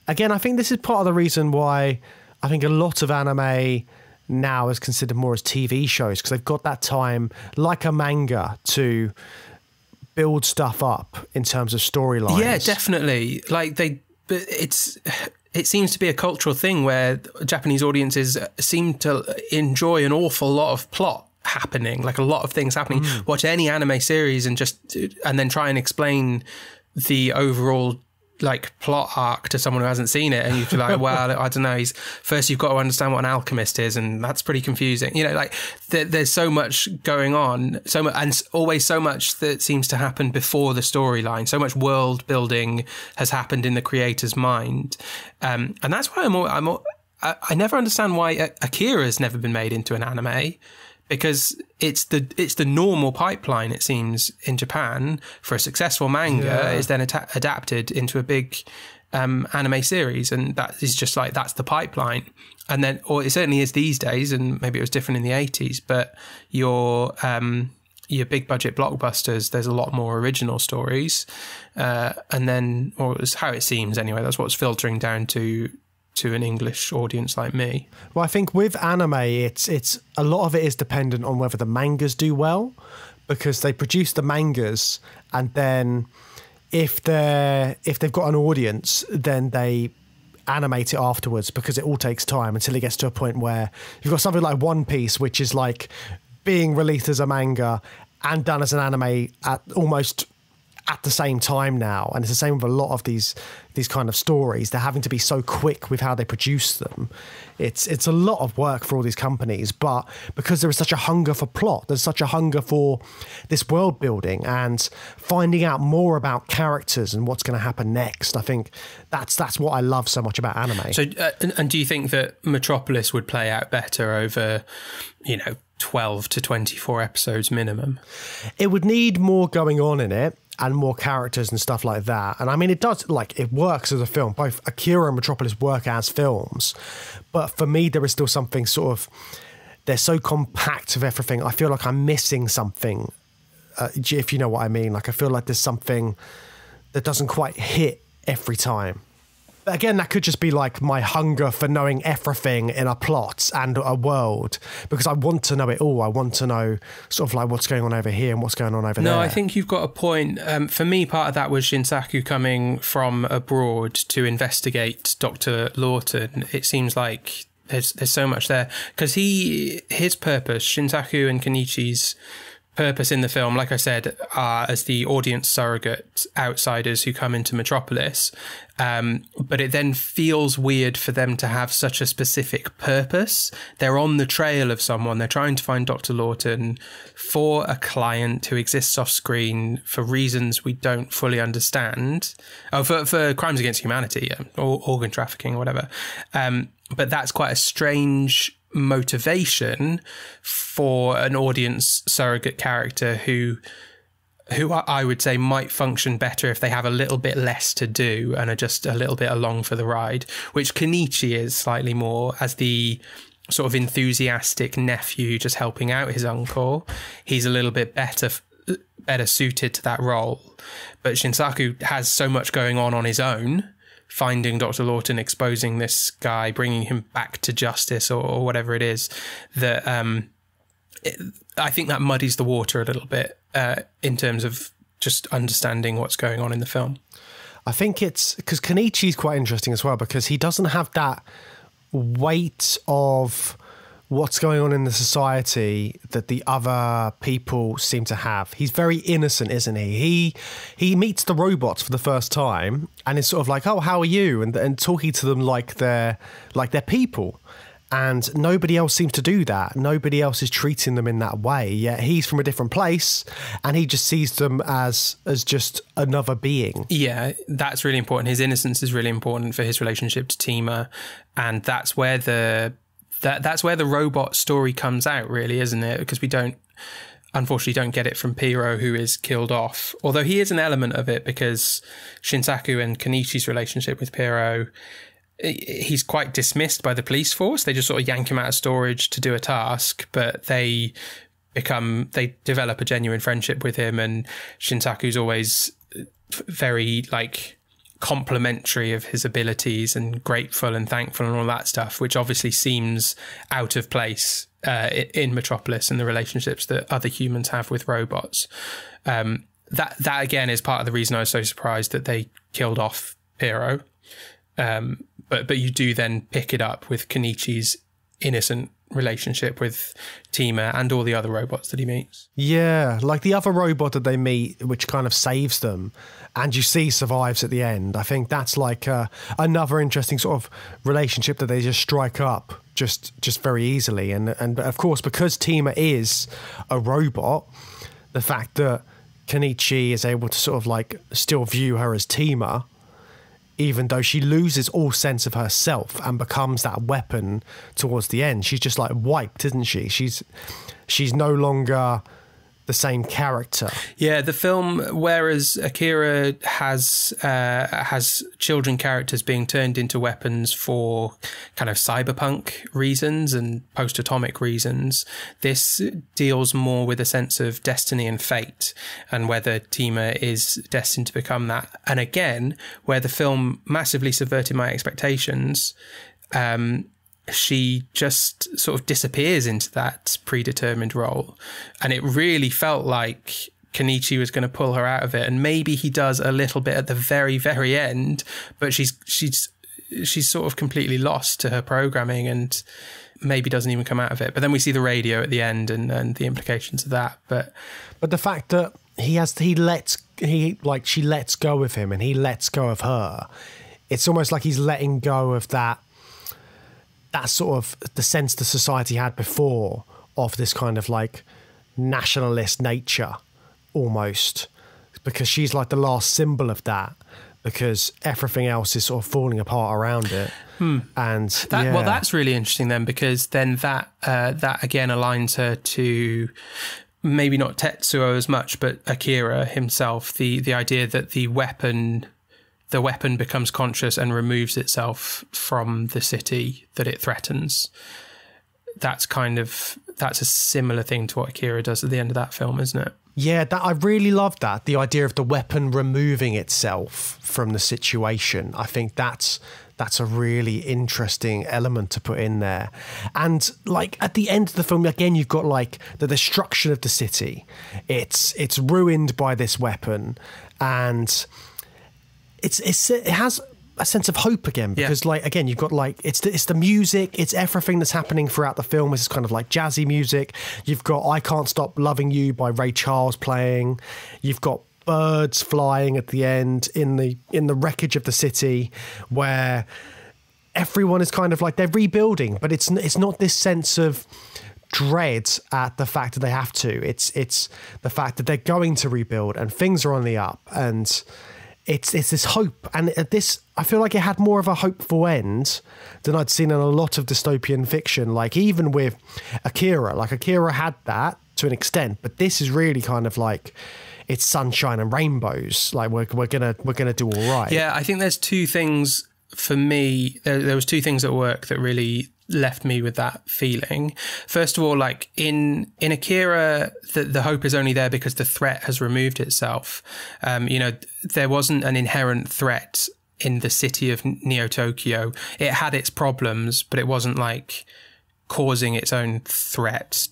again, I think this is part of the reason why I think a lot of anime now is considered more as TV shows, because they've got that time, like a manga, to build stuff up in terms of storylines. Yeah, definitely. Like it seems to be a cultural thing where Japanese audiences seem to enjoy an awful lot of plot happening, like a lot of things happening. Watch any anime series and then try and explain the overall like plot arc to someone who hasn't seen it, and you'd be like, well, I don't know, first you've got to understand what an alchemist is, and that's pretty confusing, like there's so much going on, and always so much that seems to happen before the storyline. So much world building has happened in the creator's mind, and that's why I never understand why Akira's never been made into an anime, because it's the normal pipeline, it seems, in Japan for a successful manga is then adapted into a big anime series, and that is just like, that's the pipeline. And then, or it certainly is these days, and maybe it was different in the 80s, but your big budget blockbusters, there's a lot more original stories, and then, or it's how it seems anyway, that's what's filtering down to an English audience like me. Well, I think with anime, it's a lot of it is dependent on whether the mangas do well, because they produce the mangas, and then if they've got an audience, then they animate it afterwards, because it all takes time until it gets to a point where you've got something like One Piece, which is like being released as a manga and done as an anime almost at the same time now. And it's the same with a lot of these kind of stories. They're having to be so quick with how they produce them. It's a lot of work for all these companies, but because there is such a hunger for plot, there's such a hunger for this world building and finding out more about characters and what's going to happen next. I think that's what I love so much about anime. So, and do you think that Metropolis would play out better over, 12 to 24 episodes minimum? It would need more going on in it, and more characters and stuff like that. And I mean, it does, like, it works as a film. Both Akira and Metropolis work as films. But for me, there is still something sort of, they're so compact of everything. I feel like I'm missing something, if you know what I mean. Like, I feel like there's something that doesn't quite hit every time. But again, that could just be like my hunger for knowing everything in a plot and a world, because I want to know it all. I want to know sort of like what's going on over here and what's going on over there. No, I think you've got a point. For me, part of that was Shinsaku coming from abroad to investigate Dr. Lawton. It seems like there's so much there, because his purpose, Shinsaku and Kenichi's purpose in the film, like I said, are as the audience surrogate outsiders who come into Metropolis. But it then feels weird for them to have such a specific purpose. They're on the trail of someone. They're trying to find Dr. Lawton for a client who exists off screen for reasons we don't fully understand. Oh, for crimes against humanity, or organ trafficking or whatever. But that's quite a strange motivation for an audience surrogate character who who I would say might function better if they have a little bit less to do and are just a little bit along for the ride, which Kenichi is slightly more as the sort of enthusiastic nephew just helping out his uncle. He's a little bit better suited to that role. But Shinsaku has so much going on his own, finding Dr. Lawton, exposing this guy, bringing him back to justice or whatever it is, that I think that muddies the water a little bit in terms of just understanding what's going on in the film. I think it's because Kenichi's quite interesting as well, because he doesn't have that weight of what's going on in the society that the other people seem to have. He's very innocent, isn't he? He meets the robots for the first time and is sort of like, oh, how are you? And talking to them like they're people. And nobody else seems to do that. Nobody else is treating them in that way. Yet he's from a different place and he just sees them as just another being. Yeah, that's really important. His innocence is really important for his relationship to Tima. And that's where that's where the robot story comes out, really, isn't it? Because we unfortunately don't get it from Piro, who is killed off. Although he is an element of it, because Shinsaku and Kenichi's relationship with Piro, he's quite dismissed by the police force. They just sort of yank him out of storage to do a task, but they develop a genuine friendship with him, and Shinsaku's always very complimentary of his abilities and grateful and thankful and all that stuff, which obviously seems out of place in Metropolis and the relationships that other humans have with robots. That again is part of the reason I was so surprised that they killed off Piro. But you do then pick it up with Kenichi's innocent relationship with Tima and all the other robots that he meets. Yeah, like the other robot that they meet, which kind of saves them and you see survives at the end. I think that's like another interesting sort of relationship that they just strike up just very easily. And of course, because Tima is a robot, the fact that Kenichi is able to sort of still view her as Tima, even though she loses all sense of herself and becomes that weapon towards the end. She's just wiped, isn't she? She's no longer the same character. Yeah, the film, whereas Akira has children characters being turned into weapons for kind of cyberpunk reasons and post-atomic reasons, this deals more with a sense of destiny and fate and whether Tima is destined to become that. And again, where the film massively subverted my expectations, she just sort of disappears into that predetermined role. And it really felt like Kenichi was going to pull her out of it. And maybe he does a little bit at the very, very end, but she's sort of completely lost to her programming and maybe doesn't even come out of it. But then we see the radio at the end and the implications of that. But the fact that she lets go of him and he lets go of her, it's almost like he's letting go of that sort of the sense the society had before of this kind of nationalist nature almost, because she's like the last symbol of that, because everything else is sort of falling apart around it. And well, that's really interesting then, because then that again aligns her to maybe not Tetsuo as much, but Akira himself, the idea that the weapon becomes conscious and removes itself from the city that it threatens. That's a similar thing to what Akira does at the end of that film, isn't it? Yeah, I really love that. The idea of the weapon removing itself from the situation. I think that's a really interesting element to put in there. And at the end of the film, again, you've got the destruction of the city. It's ruined by this weapon, and it has a sense of hope again, because again, you've got it's the music, it's everything that's happening throughout the film. It's kind of jazzy music. You've got I Can't Stop Loving You by Ray Charles playing. You've got birds flying at the end in the wreckage of the city, where everyone is kind of they're rebuilding, but it's not this sense of dread at the fact that they have to. It's the fact that they're going to rebuild and things are on the up, and it's this hope. And this, I feel like it had more of a hopeful end than I'd seen in a lot of dystopian fiction. Even with Akira, Akira had that to an extent, but this is really kind of it's sunshine and rainbows. Like we're gonna do all right. Yeah, I think there's two things for me. There was two things at work that really left me with that feeling. First of all, like in Akira, the hope is only there because the threat has removed itself. There wasn't an inherent threat in the city of Neo Tokyo. It had its problems, but it wasn't like causing its own threat.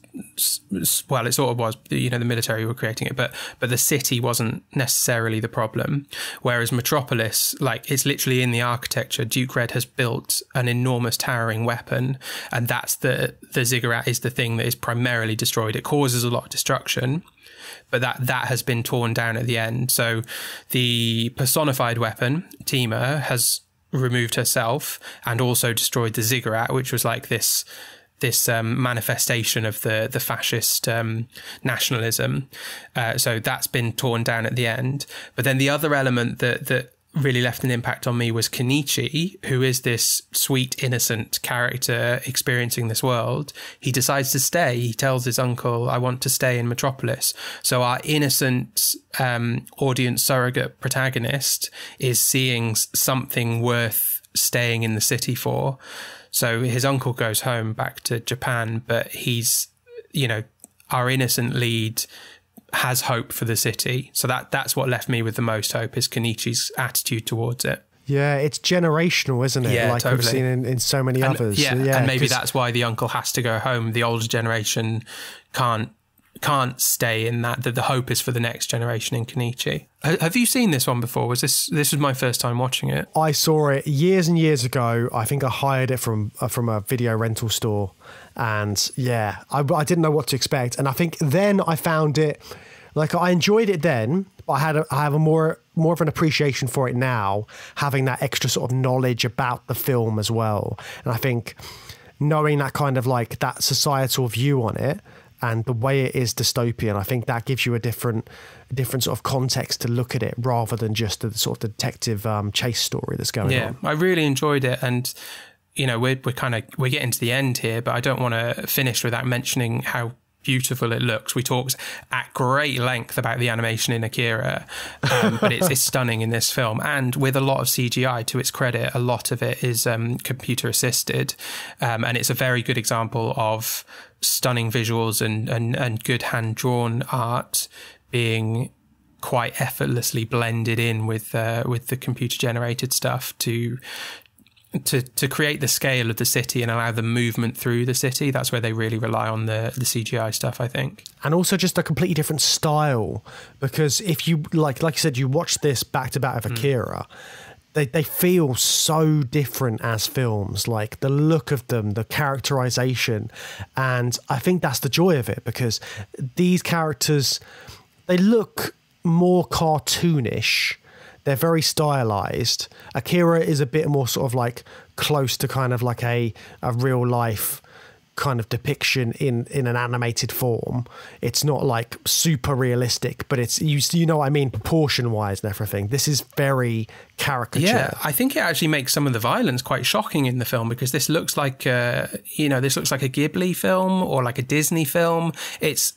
Well, it sort of was, the military were creating it, but the city wasn't necessarily the problem. Whereas Metropolis, like, it's literally in the architecture. Duke Red has built an enormous towering weapon, and that's the ziggurat is the thing that is primarily destroyed. It causes a lot of destruction, but that has been torn down at the end. So the personified weapon, Tima, has removed herself and also destroyed the ziggurat, which was like this manifestation of the fascist nationalism. So that's been torn down at the end. But then the other element that really left an impact on me was Kenichi, who is this sweet, innocent character experiencing this world. He decides to stay. He tells his uncle, I want to stay in Metropolis. So our innocent audience surrogate protagonist is seeing something worth staying in the city for. So his uncle goes home back to Japan, but he's, our innocent lead has hope for the city. So that's what left me with the most hope, is Kenichi's attitude towards it. Yeah, it's generational, isn't it? Yeah, like totally. We've seen in so many others. Yeah, and maybe that's why the uncle has to go home. The older generation can't stay in that. The hope is for the next generation in Kenichi. Have you seen this one before? This was my first time watching it. I saw it years and years ago. I think I hired it from a video rental store, and yeah, I didn't know what to expect. And I think then I found it, like, I enjoyed it then, but I have a more of an appreciation for it now, having that extra sort of knowledge about the film as well. And I think knowing that kind of like that societal view on it, and the way it is dystopian, I think that gives you a different sort of context to look at it, rather than just the sort of detective chase story that's going on. Yeah, I really enjoyed it, and we're getting to the end here, but I don't want to finish without mentioning how beautiful it looks. We talked at great length about the animation in Akira, but it's stunning in this film, and with a lot of CGI. To its credit, a lot of it is computer assisted, and it's a very good example of stunning visuals and good hand-drawn art being quite effortlessly blended in with the computer-generated stuff to create the scale of the city and allow the movement through the city. That's where they really rely on the CGI stuff, I think. And also just a completely different style, because if you, like you said, you watch this back-to-back of Akira, they feel so different as films, like the look of them, the characterization. And I think that's the joy of it, because these characters, they look more cartoonish. They're very stylized. Akira is a bit more sort of like close to kind of like a real life kind of depiction in an animated form. It's not like super realistic, but it's, you know what I mean, proportion wise and everything. This is very caricature. Yeah, I think it actually makes some of the violence quite shocking in the film, because this looks like this looks like a Ghibli film or like a Disney film. It's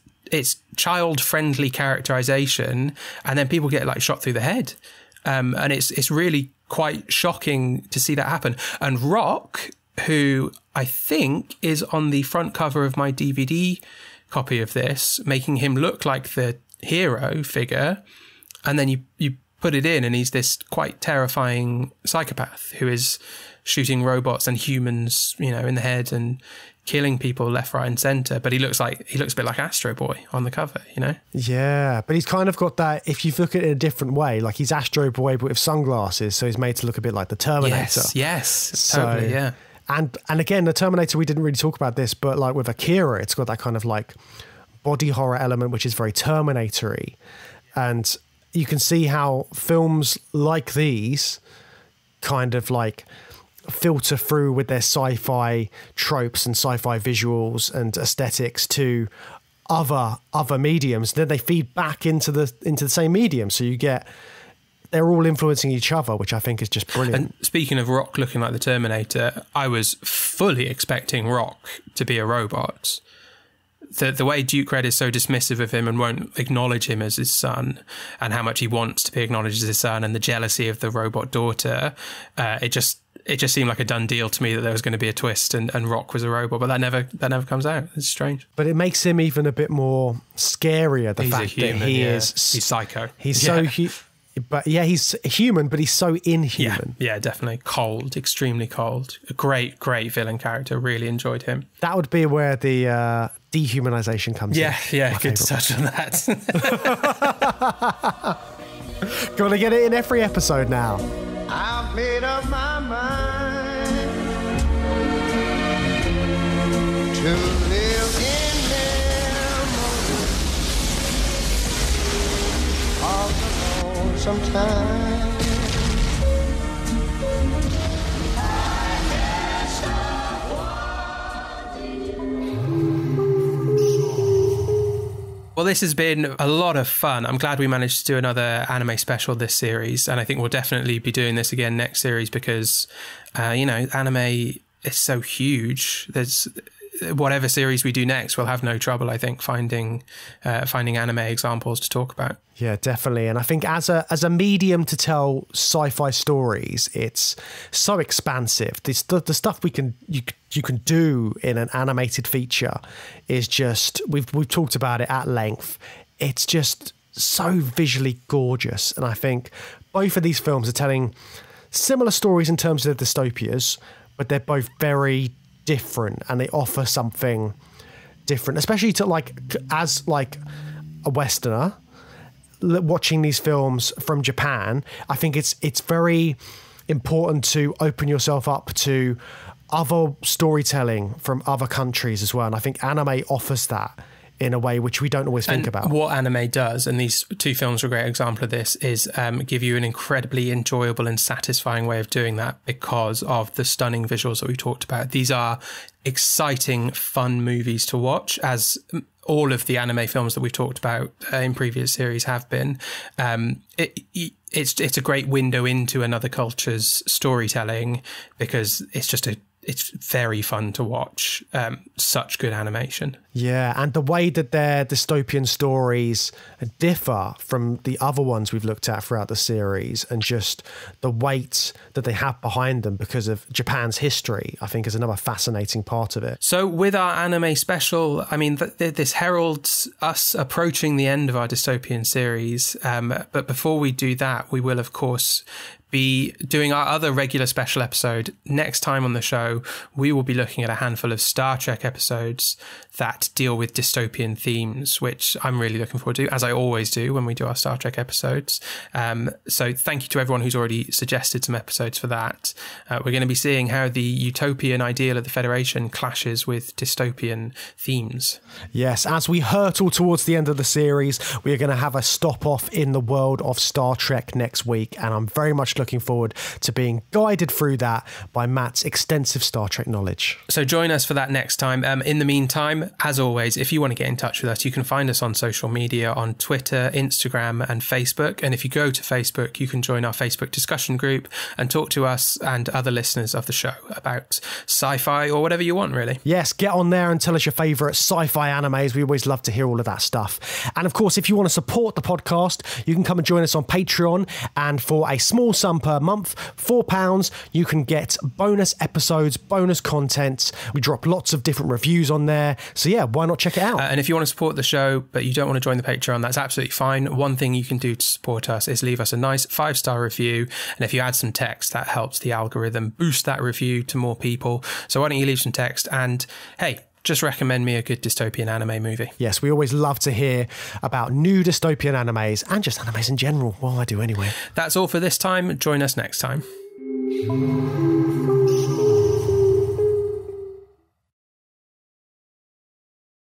child-friendly characterization, and then people get like shot through the head. And it's really quite shocking to see that happen. And Rock, who I think is on the front cover of my DVD copy of this, making him look like the hero figure, and then you put it in and he's this quite terrifying psychopath who is shooting robots and humans, in the head and killing people left, right and centre. But he looks a bit like Astro Boy on the cover, Yeah, but he's kind of got that, if you look at it in a different way, like he's Astro Boy but with sunglasses, so he's made to look a bit like the Terminator. Yes, totally, yeah. And again, the Terminator, we didn't really talk about this, but like with Akira, it's got that kind of like body horror element, which is very Terminator-y. And you can see how films like these kind of like filter through with their sci-fi tropes and sci-fi visuals and aesthetics to other mediums. Then they feed back into the same medium. So they're all influencing each other, which I think is just brilliant. And speaking of Rock looking like the Terminator, I was fully expecting Rock to be a robot. the way Duke Red is so dismissive of him and won't acknowledge him as his son, and how much he wants to be acknowledged as his son, and the jealousy of the robot daughter, it just seemed like a done deal to me that there was going to be a twist and Rock was a robot, but that never comes out. It's strange. But it makes him even a bit more scarier, the fact that he's psycho. He's so but yeah, he's human, but he's so inhuman. Yeah, definitely. Cold, extremely cold. A great villain character. Really enjoyed him. That would be where the dehumanization comes in. Yeah, good to touch on that. Gotta get it in every episode now. I've made up my mind to live in memory of the lonesome time. Well, this has been a lot of fun. I'm glad we managed to do another anime special this series, and I think we'll definitely be doing this again next series because, anime is so huge. There's whatever series we do next, we'll have no trouble, I think, finding anime examples to talk about. Yeah, definitely. And I think as a medium to tell sci-fi stories, it's so expansive. The stuff you can do in an animated feature is just, we've talked about it at length. It's just so visually gorgeous. And I think both of these films are telling similar stories in terms of the dystopias, but they're both very different and they offer something different, especially to as a Westerner watching these films from Japan. I think it's very important to open yourself up to other storytelling from other countries as well. And I think anime offers that in a way which we don't always think about. What anime does, and these two films are a great example of this, is give you an incredibly enjoyable and satisfying way of doing that because of the stunning visuals that we talked about. These are exciting, fun movies to watch, as all of the anime films that we've talked about in previous series have been. It's a great window into another culture's storytelling because it's very fun to watch. Such good animation. Yeah, and the way that their dystopian stories differ from the other ones we've looked at throughout the series, and just the weight that they have behind them because of Japan's history, I think is another fascinating part of it. So with our anime special, I mean, this heralds us approaching the end of our dystopian series. But before we do that, we will, of course, be doing our other regular special episode. Next time on the show, we will be looking at a handful of Star Trek episodes that deal with dystopian themes, which I'm really looking forward to, as I always do when we do our Star Trek episodes. So thank you to everyone who's already suggested some episodes for that. We're going to be seeing how the utopian ideal of the Federation clashes with dystopian themes. Yes, as we hurtle towards the end of the series, we are going to have a stop off in the world of Star Trek next week, and I'm very much looking forward to being guided through that by Matt's extensive Star Trek knowledge. So join us for that next time. In the meantime, as always, if you want to get in touch with us, you can find us on social media on Twitter, Instagram and Facebook. And if you go to Facebook, you can join our Facebook discussion group and talk to us and other listeners of the show about sci-fi or whatever you want, really. Yes, get on there and tell us your favourite sci-fi animes. We always love to hear all of that stuff. And of course, if you want to support the podcast, you can come and join us on Patreon. And for a small sum per month, £4, you can get bonus episodes, bonus content. We drop lots of different reviews on there. So yeah, why not check it out? And if you want to support the show, but you don't want to join the Patreon, that's absolutely fine. One thing you can do to support us is leave us a nice 5-star review. And if you add some text, that helps the algorithm boost that review to more people. So why don't you leave some text and, hey, just recommend me a good dystopian anime movie. Yes, we always love to hear about new dystopian animes and just animes in general. Well, I do anyway. That's all for this time. Join us next time.